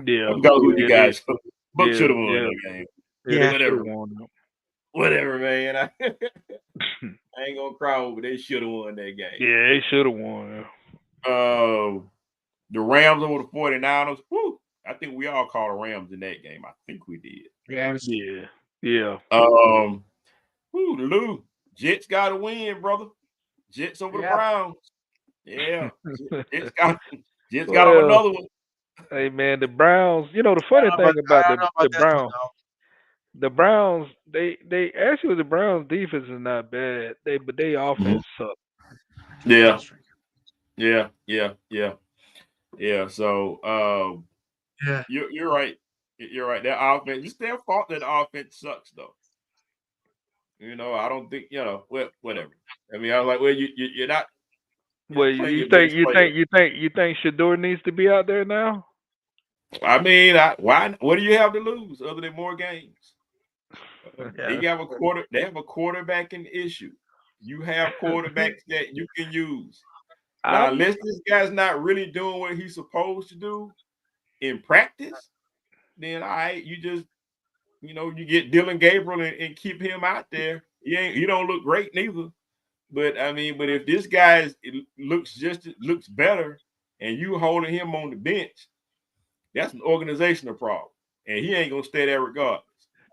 Yeah, forgot who you yeah, guys. Bucks should yeah, have won yeah, that game. yeah. They Yeah. should have Whatever, won. whatever, man. I Them. ain't gonna cry over. They should have won that game. Yeah, they should have won. Uh, the Rams over the 49ers. Woo! I think we all called the Rams in that game. I think we did. Yeah. Yeah, yeah. Um, Lou, Jets got to win, brother. Jets over the Yeah. Browns. Yeah, Jets got Jets got them Well, another one. hey man, the Browns. You know the funny thing about I don't know the about this one Browns, though. the Browns, they actually the Browns defense is not bad. But they Mhm. offense suck. Yeah, That's right. yeah. So, Yeah. you're right. You're right. That offense, it's their fault that the offense sucks, though. I don't think whatever. I mean, I was like, well, you're not Well, playing you your think best you player. think you think you think Shador needs to be out there now? I mean, why? What do you have to lose other than more games? They Yeah. have a quarter. They have a quarterbacking issue. You have quarterbacks that you can use. Now, I'm unless this guy's not really doing what he's supposed to do in practice, then all right, you get Dylan Gabriel and keep him out there. He don't look great neither. But I mean, if this guy looks better, and you holding him on the bench, that's an organizational problem, and he ain't gonna stay there regardless.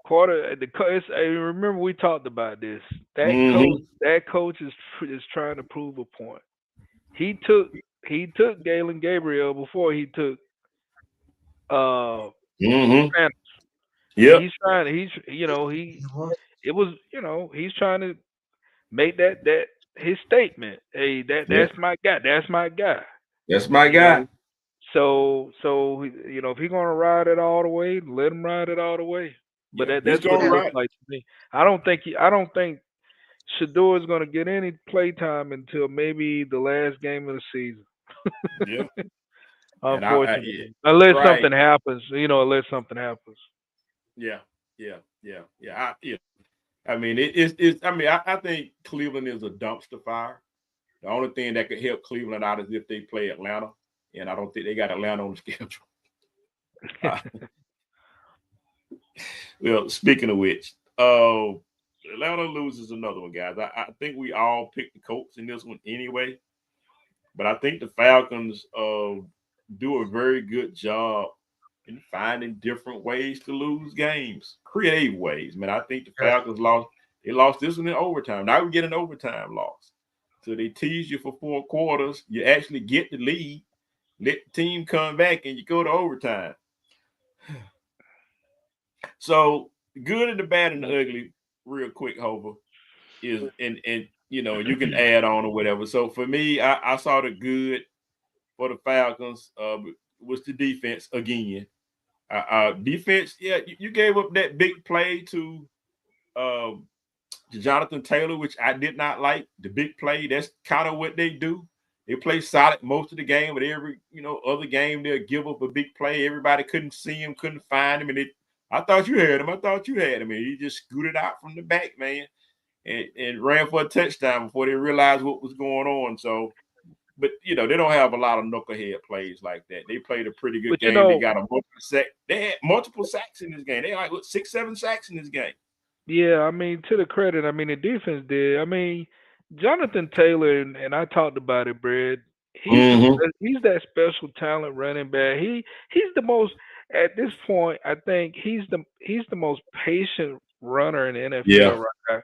quarter the coach. Remember we talked about this. Mm-hmm. That coach is trying to prove a point. He took he took Galen Gabriel before he took uh Mm-hmm. Penix. And Yep. he's He was. it was he's trying to make that his statement. Hey, Yep. that's my guy. That's my guy. That's my You guy. know. If he's gonna ride it all the way, let him ride it all the way. But Yeah, he's that's what gonna it Yeah. looks ride. like to me. I don't think Shador is gonna get any play time until maybe the last game of the season. Yeah, and yeah, Unfortunately, unless right. something happens, unless something happens. Yeah, yeah. I mean, it's. I mean, I think Cleveland is a dumpster fire. The only thing that could help Cleveland out is if they play Atlanta, and I don't think they got Atlanta on the schedule. Uh, well, speaking of which, Atlanta loses another one, guys. I think we all picked the Colts in this one anyway, but I think the Falcons do a very good job in finding different ways to lose games, creative ways. Man, I think the Yeah. Falcons lost. They lost this one in overtime. Now we get an overtime loss. So they tease you for 4 quarters. You actually get the lead, let the team come back, and you go to overtime. So good and the bad and the ugly, real quick, Hover, is and you can add on or whatever. So for me, I saw the good for the Falcons was the defense again. Defense, yeah, you gave up that big play um, to Jonathan Taylor, which I did not like. The big play, that's kind of what they do. They play solid most of the game, but every other game they'll give up a big play. Everybody couldn't see him, couldn't find him, and I thought you had him. I thought you had him, and he just scooted out from the back, man, and ran for a touchdown before they realized what was going on. So, but they don't have a lot of knucklehead plays like that. They played a pretty good But game. They got a multiple sack. They had multiple sacks in this game. They had like 6, 7 sacks in this game. yeah, I mean, to the credit, I mean, the defense did. I mean, Jonathan Taylor, and I talked about it, Brad. Mm-hmm. He's that special talent running back. He's the most at this point. I think he's the most patient runner in the NFL Yeah, right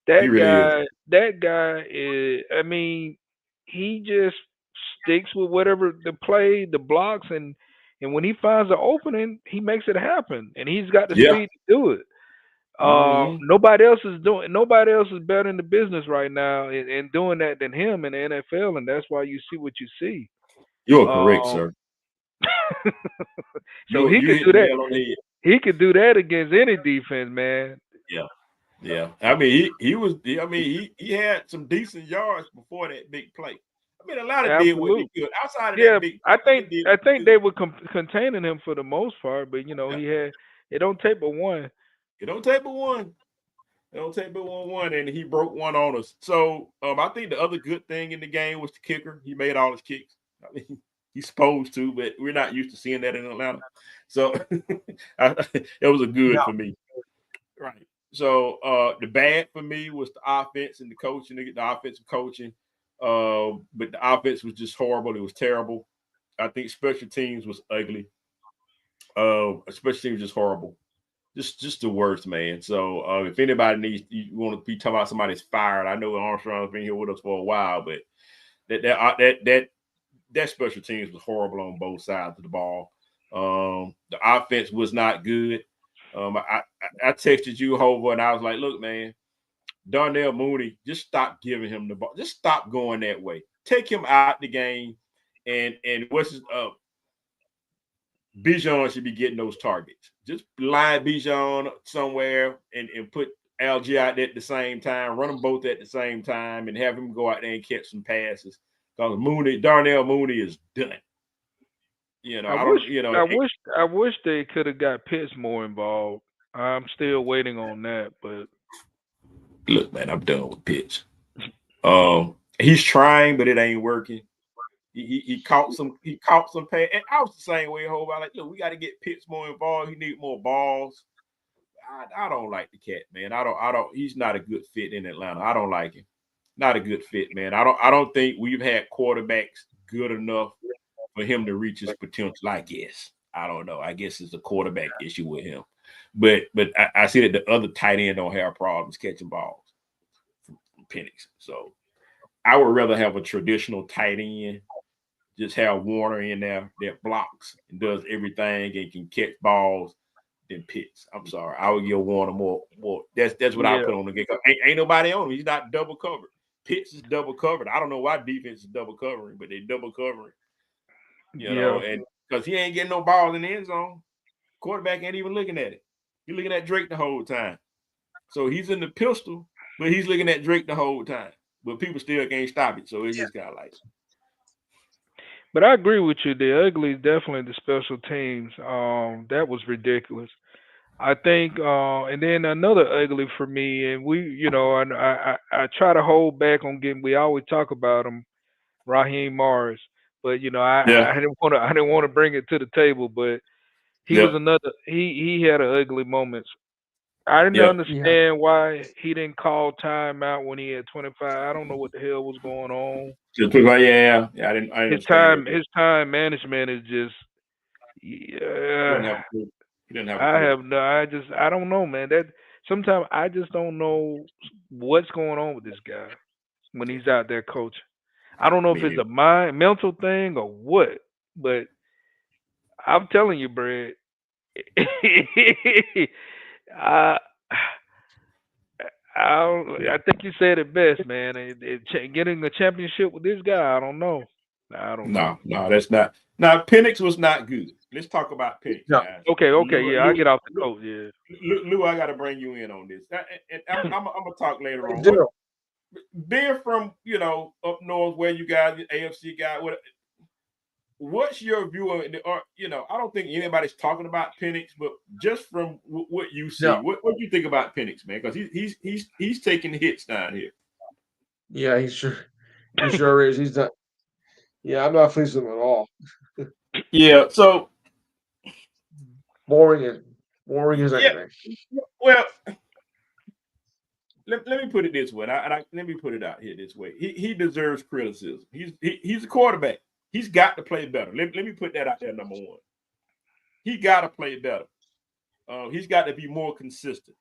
now. he really is. That guy is. I mean, he just sticks with whatever the play, the blocks, and when he finds an opening, he makes it happen, and he's got the Yeah. speed to do it. Mm-hmm. Nobody else is better in the business right now in doing that than him in the NFL, and that's why you see what you see. You are correct, Um, sir. so You hit the nail on the head. he could do that against any defense, man. Yeah. Yeah. I mean, he was. I mean, he had some decent yards before that big play. I mean, Atlanta did what they Absolutely. could. Outside of Yeah, that big I play, they think did I what they think could. they were containing him for the most part, but Yeah. he had it don't take but one. It don't take but one. It don't take but one, and he broke one on us. So I think the other good thing in the game was the kicker. He made all his kicks. I mean, he's supposed to, but we're not used to seeing that in Atlanta. So it was a good No, for me. Right. So the bad for me was the offense and the coaching, the offensive coaching. But the offense was just horrible. It was terrible. I think special teams was ugly. Special teams was just horrible. Just the worst, man. So if anybody needs, you want to be talking about somebody's fired. I know Armstrong's been here with us for a while, but that special teams was horrible on both sides of the ball. The offense was not good. I texted you, Hova, and I was like, look, man, Darnell Mooney, just stop giving him the ball. Just stop going that way. Take him out the game, and what's his Bijan should be getting those targets. Just line Bijan somewhere and put Algie out there at the same time, run them both at the same time, and have him go out there and catch some passes. Because Darnell Mooney is done. I I wish don't, I wish I wish they could have got Pitts more involved. I'm still waiting on that, but look, man, I'm done with pitch. He's trying, but it ain't working. He caught some pass. And I was the same way, whole like, look, we got to get Pitts more involved. He need more balls. I don't like the cat, man. I don't he's not a good fit in Atlanta. I don't like him. Not a good fit, man. I don't think we've had quarterbacks good enough for him to reach his potential. I guess. I don't know. I guess it's a quarterback issue with him. But I see that the other tight end don't have problems catching balls from Penix. So I would rather have a traditional tight end, just have Warner in there that blocks and does everything and can catch balls than Pitts. I'm sorry. I would give Warner more. That's what I yeah, put on the game. Ain't nobody on him. He's not double covered. Pitts is double covered. I don't know why defense is double covering, but they double covering, yeah, and because he ain't getting no balls in the end zone. Quarterback ain't even looking at it. He's looking at Drake the whole time. So he's in the pistol, but he's looking at Drake the whole time. But people still can't stop it. So it's just kind of like, but I agree with you. The ugly is definitely the special teams. That was ridiculous. I think, and then another ugly for me, and and I try to hold back on getting. We always talk about him, Raheem Morris, but yeah, I didn't want to bring it to the table, but he was yep, another. He had an ugly moments. I didn't yep. yeah, understand why he didn't call timeout when he had 25. I don't know what the hell was going on. Just quick, like, yeah. I didn't understand that. His time management is just, He didn't yeah. have a clue. He didn't have a clue. I don't know, man. That sometimes I just don't know what's going on with this guy when Yeah, he's out there coaching. I don't know if me it's neither. a mental thing or what, but I'm telling you, Brad. I, Yeah. I think you said it best, man. Getting a championship with this guy, I don't know. I don't know. No, that's not. Now, Penix was not good. Let's talk about Penix, no. guys. Okay, Lou, yeah, I Lou, get off the Lou, coach. Yeah, Lou, I got to bring you in on this. And I'm gonna talk later Please on. do. Being from up north where you guys, the AFC guy, what's your view of it? Or I don't think anybody's talking about Penix, but just from what you No. see, what do you think about Penix, man? Because he's taking hits down here. Yeah, he sure is. He's not. Yeah, I'm not pleased with him at all. Yeah. So Boring as boring as yeah. anything. Well, let me put it this way. Let me put it out here this way. He deserves criticism. He's a quarterback. He's got to play better. Let me put that out there. Number one, he got to play better. He's got to be more consistent.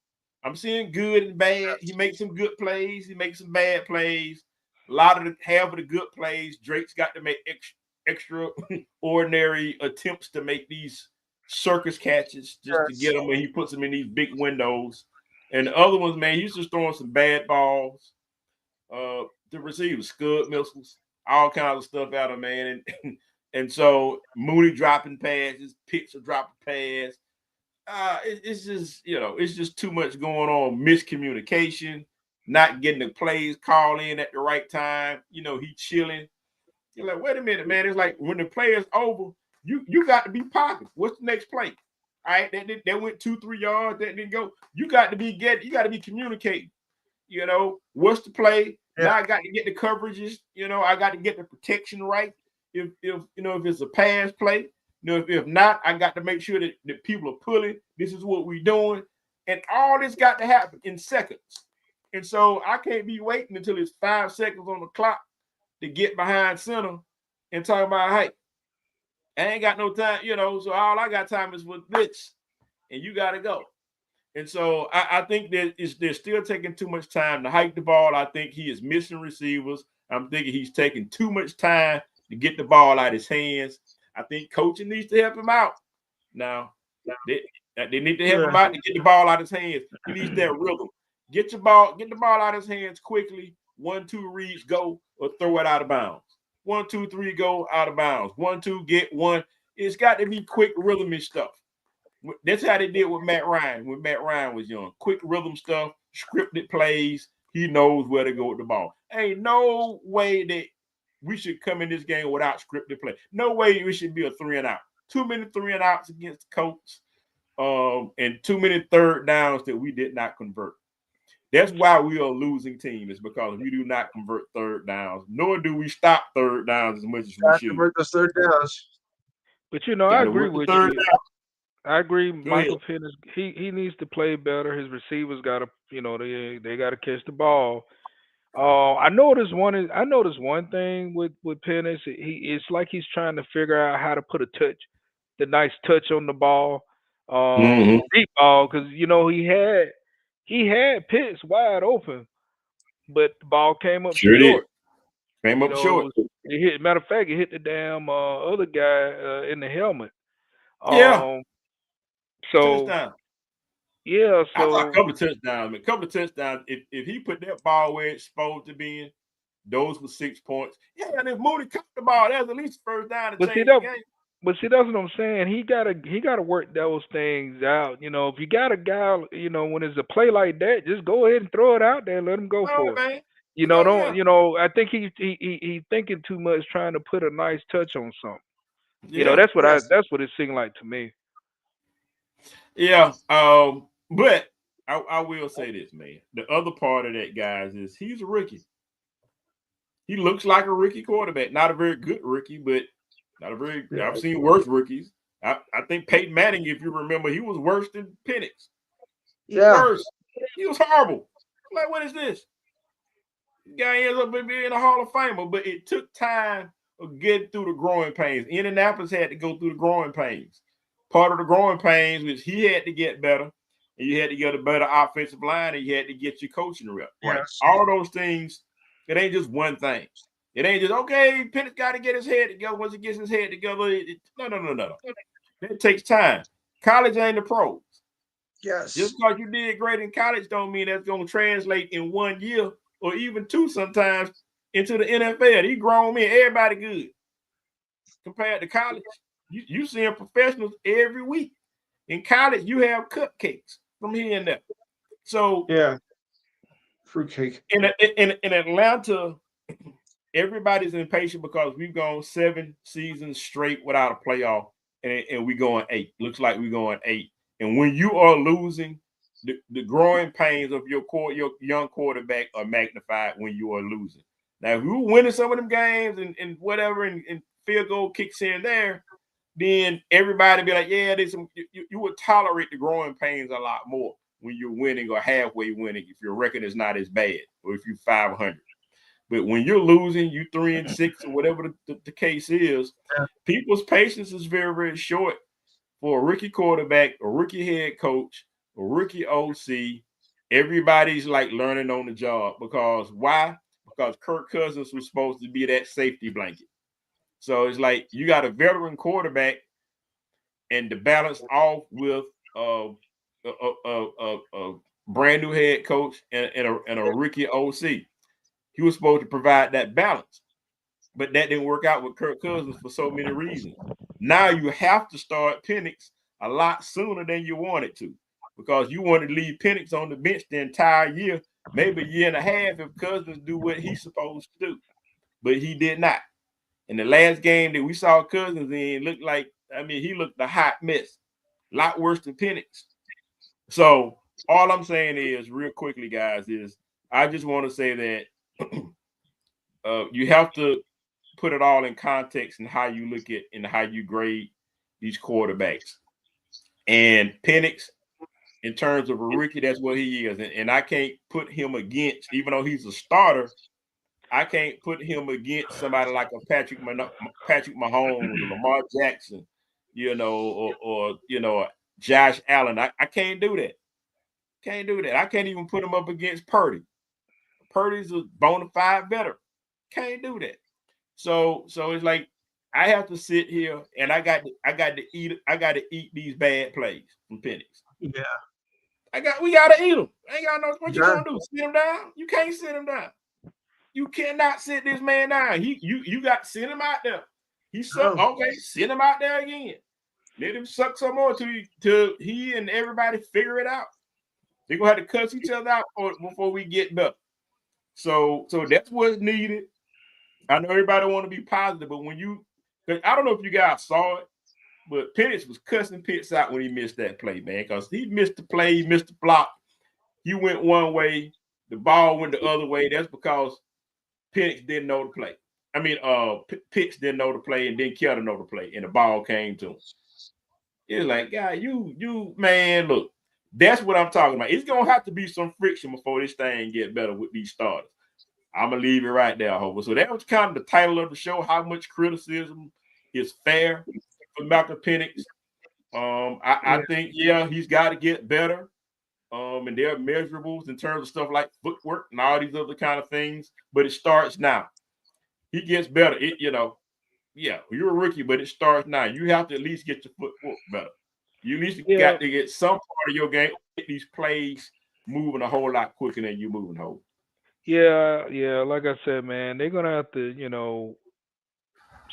I'm seeing good and bad. He makes some good plays. He makes some bad plays. A lot of the half of the good plays, Drake's got to make extraordinary attempts to make these circus catches just to get them, and he puts them in these big windows. And the other ones, man, he's just throwing some bad balls. The receivers, scud missiles, all kinds of stuff out of man. And so Mooney dropping passes, Pitts are dropping passes. It's just, it's just too much going on. Miscommunication, not getting the plays called in at the right time. He chilling. You're like, wait a minute, man. It's like when the play is over, you got to be popping. What's the next play? All right, that went 2-3 yards. That didn't go. You got to be communicating. What's the play? Yeah. Now I got to get the coverages. I got to get the protection right. If it's a pass play, if not, I got to make sure that people are pulling. This is what we're doing, and all this got to happen in seconds. And so I can't be waiting until it's 5 seconds on the clock to get behind center and talk about, hey, I ain't got no time. So all I got time is with this, and you got to go. And so I think that they're still taking too much time to hike the ball. I think he is missing receivers. I'm thinking he's taking too much time to get the ball out of his hands. I think coaching needs to help him out. Now, they need to help him out to get the ball out of his hands. He needs that rhythm. Get the ball out of his hands quickly. 1, 2 reads, go, or throw it out of bounds. 1, 2, 3, go, out of bounds. 1, 2, get 1. It's got to be quick rhythmic stuff. That's how they did with Matt Ryan when Matt Ryan was young. Quick rhythm stuff, scripted plays. He knows where to go with the ball. Ain't no way that we should come in this game without scripted play. No way we should be a 3 and out. Too many 3 and outs against the Colts, and too many third downs that we did not convert. That's why we are a losing team, is because we do not convert third downs, nor do we stop third downs as much as we should. Convert those third downs. But I agree with you. I agree. Michael Penix, he needs to play better. His receivers got to, they got to catch the ball. I noticed one thing with Penix. It's like he's trying to figure out how to put the nice touch on the ball, deep ball, because he had Pitts wide open, but the ball came up short. Came up short. Matter of fact, it hit the damn other guy in the helmet. Yeah. So touchdown. Yeah, I thought so a couple of touchdowns. A couple of touchdowns. If he put that ball where it's supposed to be in, those were 6 points. Yeah, and if Mooney caught the ball, that was at least first down to change the game. But see, that's what I'm saying. He gotta work those things out. If you got a guy, when it's a play like that, just go ahead and throw it out there and let him go for it. Man. I think he thinking too much, trying to put a nice touch on something. That's what it seemed like to me. Yeah. But I will say this, man. The other part of that, guys, is he's a rookie. He looks like a rookie quarterback. Not a very good rookie, but not a very. Yeah. I've seen worse rookies. I think Peyton Manning, if you remember, he was worse than Penix. Yeah. Worse. He was horrible. Like, what is this? The guy ends up being a Hall of Famer, but it took time of getting through the growing pains. Indianapolis had to go through the growing pains. Part of the growing pains was he had to get better, and you had to get a better offensive line, and you had to get your coaching right. Yes. All of those things, it ain't just one thing. It ain't just, okay, Penix got to get his head together. Once he gets his head together, no. It takes time. College ain't the pros. Yes. Just because you did great in college don't mean that's going to translate in 1 year or even 2 sometimes into the NFL. These grown men, everybody good. Compared to college, you seeing professionals every week. In college, you have cupcakes from here and there. So yeah, fruitcake. In Atlanta, everybody's impatient because we've gone 7 seasons straight without a playoff, and we're going 8. Looks like we're going 8. And when you are losing, the growing pains of your young quarterback are magnified when you are losing. Now, if you're winning some of them games and whatever, and field goal kicks in there, then everybody be like, yeah, you would tolerate the growing pains a lot more. when you're winning or halfway winning if your record is not as bad or if you're 500. But when you're losing, you 3-6 or whatever the case is, people's patience is very, very short for a rookie quarterback, a rookie head coach, a rookie OC. Everybody's like learning on the job because why? Because Kirk Cousins was supposed to be that safety blanket. So it's like you got a veteran quarterback and to balance off with a brand new head coach and a rookie OC. He was supposed to provide that balance, but that didn't work out with Kirk Cousins for so many reasons. Now you have to start Penix a lot sooner than you wanted to because you wanted to leave Penix on the bench the entire year, maybe a year and a half if Cousins do what he's supposed to do, but he did not. In the last game that we saw Cousins in, looked like, I mean, he looked a hot mess, a lot worse than Penix. So all I'm saying is, real quickly, guys, is I just want to say that you have to put it all in context and how you look at and how you grade these quarterbacks. And Penix, in terms of a rookie, that's what he is. And I can't put him against, even though he's a starter, I can't put him against somebody like a Patrick Mahomes or Lamar Jackson, or Josh Allen. I can't do that. Can't do that. I can't even put him up against Purdy. Purdy's a bona fide veteran. Can't do that. So it's like I have to sit here and I got to eat these bad plays from Penix. Yeah. We gotta eat them. I ain't got no what you Yeah. gonna do? Sit him down? You can't sit him down. You cannot sit this man down. You got to sit him out there. He sucked. Oh. Okay, sit him out there again. Let him suck some more till he and everybody figure it out. They're gonna have to cuss each other out before we get better. So that's what's needed. I know everybody want to be positive, but I don't know if you guys saw it, but Penix was cussing Pitts out when he missed that play, man, because he missed the play, he missed the block. He went one way, the ball went the other way. That's because Penix didn't know the play. I mean, Pitts didn't know the play and didn't care to know the play, and the ball came to him. It's like, God, man, look, that's what I'm talking about. It's gonna have to be some friction before this thing get better with these starters. I'm gonna leave it right there, Hope. So that was kind of the title of the show. How much criticism is fair for Malcolm Penix? I think, he's got to get better. And there are measurables in terms of stuff like footwork and all these other kind of things. But it starts now. He gets better. You're a rookie, but it starts now. You have to at least get your footwork better. You at least got to get some part of your game, get these plays moving a whole lot quicker than you moving whole. Yeah. Like I said, man, they're gonna have to,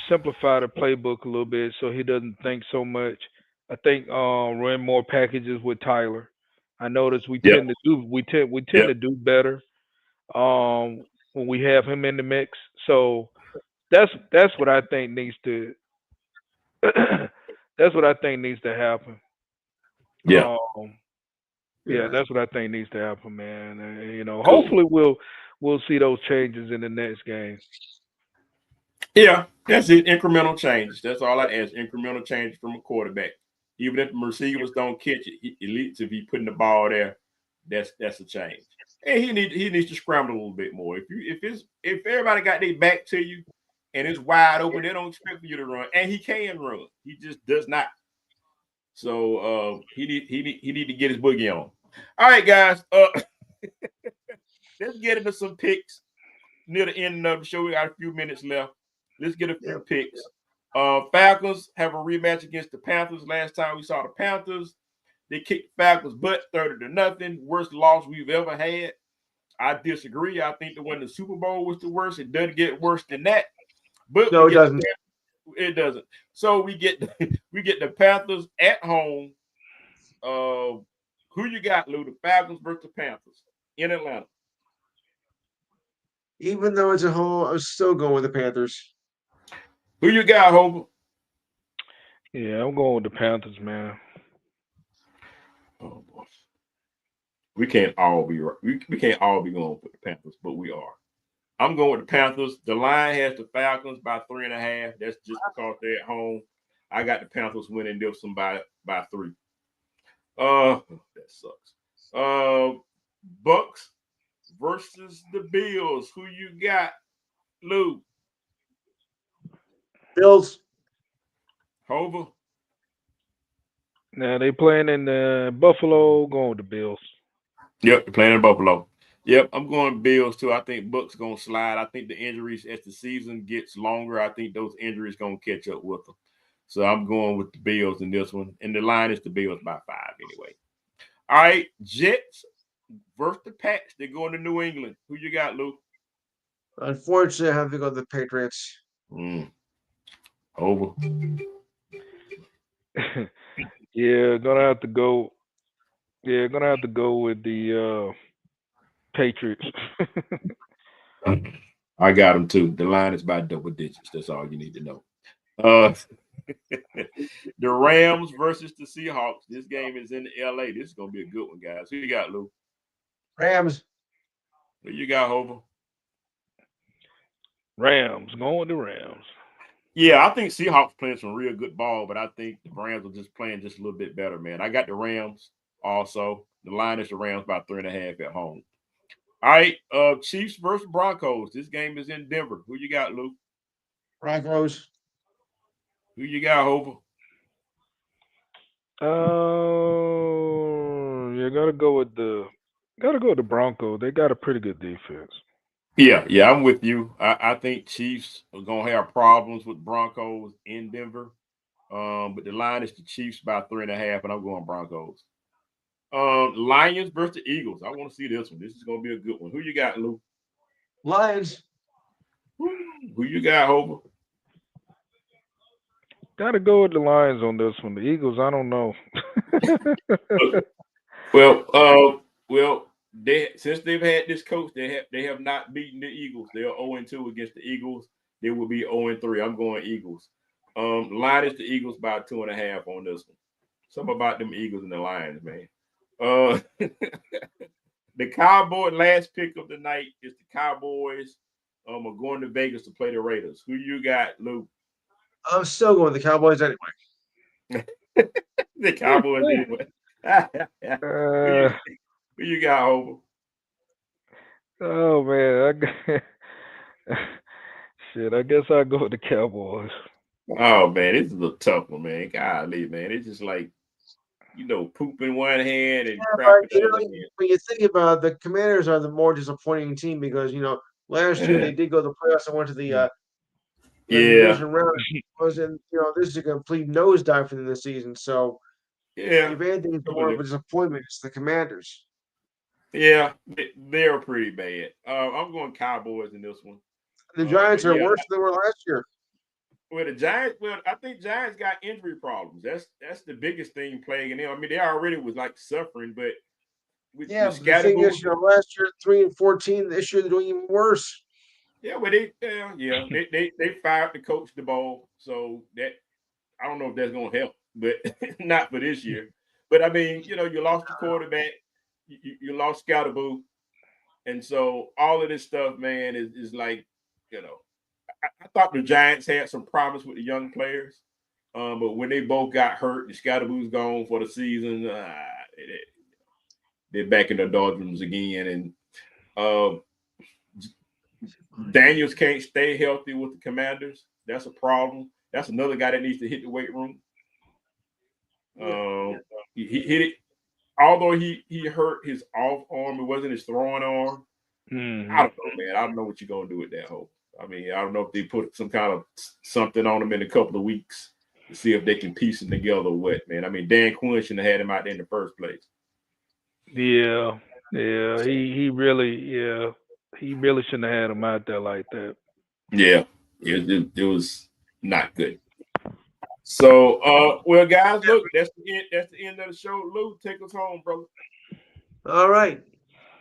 simplify the playbook a little bit so he doesn't think so much. I think run more packages with Tyler. I notice we Yeah. tend to do we tend to do better when we have him in the mix. So that's what I think needs to that's what I think needs to happen. Yeah. That's what I think needs to happen, man. And, Cool. hopefully we'll see those changes in the next game. Yeah, that's it. Incremental changes. That's all I ask. Incremental changes from a quarterback. Even if the receivers don't catch it, at least if he putting the ball there, that's a change. And he needs to scramble a little bit more. If everybody got their back to you and it's wide open, they don't expect for you to run. And he can run. He just does not. So he need to get his boogie on. All right, guys. Let's get into some picks near the end of the show. We got a few minutes left. Let's get a few picks. Falcons have a rematch against the Panthers. Last time we saw the Panthers, they kicked Falcons' butt 30-0. Worst loss we've ever had. I disagree. I think the one in the Super Bowl was the worst. It doesn't get worse than that. But no, it doesn't. It doesn't. So we get the Panthers at home. Who you got, Lou? The Falcons versus the Panthers in Atlanta. Even though it's a home, I'm still going with the Panthers. Who you got, Homer? Yeah, I'm going with the Panthers, man. Oh boy. We can't all be right. We can't all be going with the Panthers, but we are. I'm going with the Panthers. The line has the Falcons by 3.5. That's just because they're at home. I got the Panthers winning this one by 3. That sucks. Uh, Bucks versus the Bills. Who you got, Lou? Bills. Hover. Now they playing in Buffalo, going with the Bills. Yep, they're playing in Buffalo. Yep, I'm going Bills too. I think Bucks gonna slide. I think the injuries as the season gets longer, I think those injuries gonna catch up with them. So I'm going with the Bills in this one. And the line is the Bills by 5 anyway. All right, Jets versus the Pats. They're going to New England. Who you got, Luke? Unfortunately, I have to go with the Patriots. Mm, over. Yeah, gonna have to go. Yeah, gonna have to go with the Patriots. I got them too. The line is by double digits. That's all you need to know. Uh, the Rams versus the Seahawks. This game is in LA. This is gonna be a good one, guys. Who you got, Lou? Rams. Who you got, Hover? Rams, going with the Rams. Yeah, I think Seahawks playing some real good ball, but I think the Rams are just playing just a little bit better, man. I got the Rams also. The line is the Rams by 3.5 at home. All right, Chiefs versus Broncos. This game is in Denver. Who you got, Lou? Broncos. Who you got, Hover? Yeah, gotta go with the Broncos. They got a pretty good defense. Yeah, I'm with you. I think Chiefs are gonna have problems with Broncos in Denver. But the line is the Chiefs by 3.5, and I'm going Broncos. Lions versus the Eagles. I want to see this one. This is gonna be a good one. Who you got, Lou? Lions. Who you got, Hover? Gotta go with the Lions on this one. The Eagles, I don't know. Well, they since they've had this coach, they have not beaten the Eagles. They are 0-2 against the Eagles. They will be 0-3. I'm going Eagles. Line is the Eagles by 2.5 on this one. Something about them Eagles and the Lions, man. Uh, the Cowboy last pick of the night is the Cowboys. Are going to Vegas to play the Raiders. Who you got, Luke? I'm still going with the Cowboys anyway. The Cowboys anyway. who uh, you who you got, Hover? oh man, shit. I guess I'll go with the Cowboys. Oh man, this is a tough one, man. Golly, man. It's just like, poop in one hand and Yeah, crap but in the other hand. when you think about it, the Commanders are the more disappointing team because last year they did go to the playoffs and went to the Yeah, division round. Wasn't this is a complete nosedive for them this season. So yeah, if anything, it's more of a disappointment. It's the Commanders. yeah. They're pretty bad. I'm going Cowboys in this one. The Giants But are yeah, worse than they were last year. well, the Giants. Well, I think Giants got injury problems. That's the biggest thing plaguing them. I mean, they already was like suffering, but Yeah, with but the thing is, Scatterboo, last year 3-14. This year they're doing even worse. yeah, but they fired the coach the ball, so that I don't know if that's gonna help, but not for this year. But I mean, you lost the quarterback, you lost Scatterboo, and so all of this stuff, man, is like, you know, I thought the Giants had some promise with the young players, but when they both got hurt, the Scatterboo's gone for the season. They're back in the doldrums again, and uh, Daniels can't stay healthy with the Commanders. That's a problem. That's another guy that needs to hit the weight room. Yeah, Um, he hit it. Although he hurt his off arm, it wasn't his throwing arm. I Hmm. don't know, man. I don't know what you're gonna do with that hope. I mean, I don't know if they put some kind of something on him in a couple of weeks to see if they can piece it together or what, man. I mean, Dan Quinn shouldn't have had him out there in the first place. Yeah, yeah. He really shouldn't have had him out there like that. Yeah, it was not good. So, well, guys, look, that's the end. That's the end of the show. Lou, take us home, brother. all right.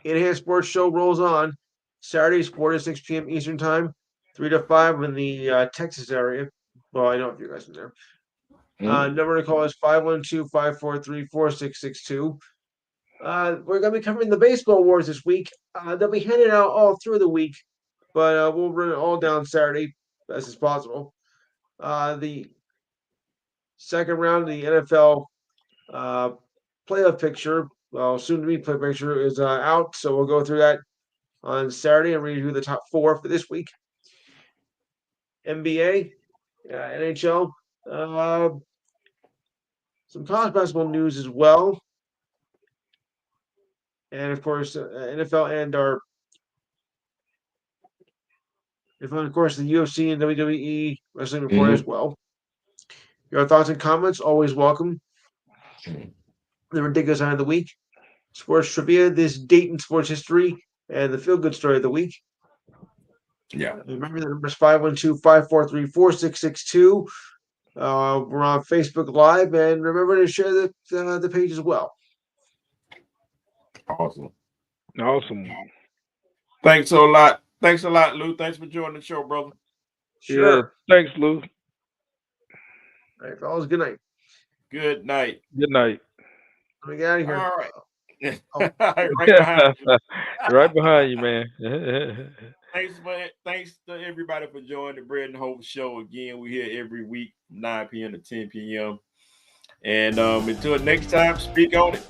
Enhanced Sports Show rolls on Saturdays 4 to 6 p.m. Eastern Time, 3 to 5 in the Texas area. Well, I know if you guys are there. Mhm. Number to call is 512-543-4662. We're going to be covering the baseball awards this week. They'll be handed out all through the week, but we'll run it all down Saturday as is possible. The second round of the NFL uh, playoff picture well, soon to be play picture is out, so we'll go through that on Saturday and review the top 4 for this week. NBA, NHL, uh, some college basketball news as well, and of course NFL and of course the UFC and WWE wrestling report as well. Your thoughts and comments always welcome. The ridiculous line of the week, sports trivia, this date in sports history, and the feel good story of the week. Yeah. Remember the number is 512-543-4662. We're on Facebook Live, and remember to share the page as well. Awesome. Awesome. Thanks a lot. Thanks a lot, Lou. Thanks for joining the show, brother. Sure. Yeah. Thanks, Lou. All right, fellas. Good night. Good night. Good night. Let me get out of here. All right. Oh. Right behind you. Right behind you, man. Thanks to everybody for joining the Bread and Hope show. Again, we're here every week, 9 p.m. to 10 p.m. And until next time, speak on it.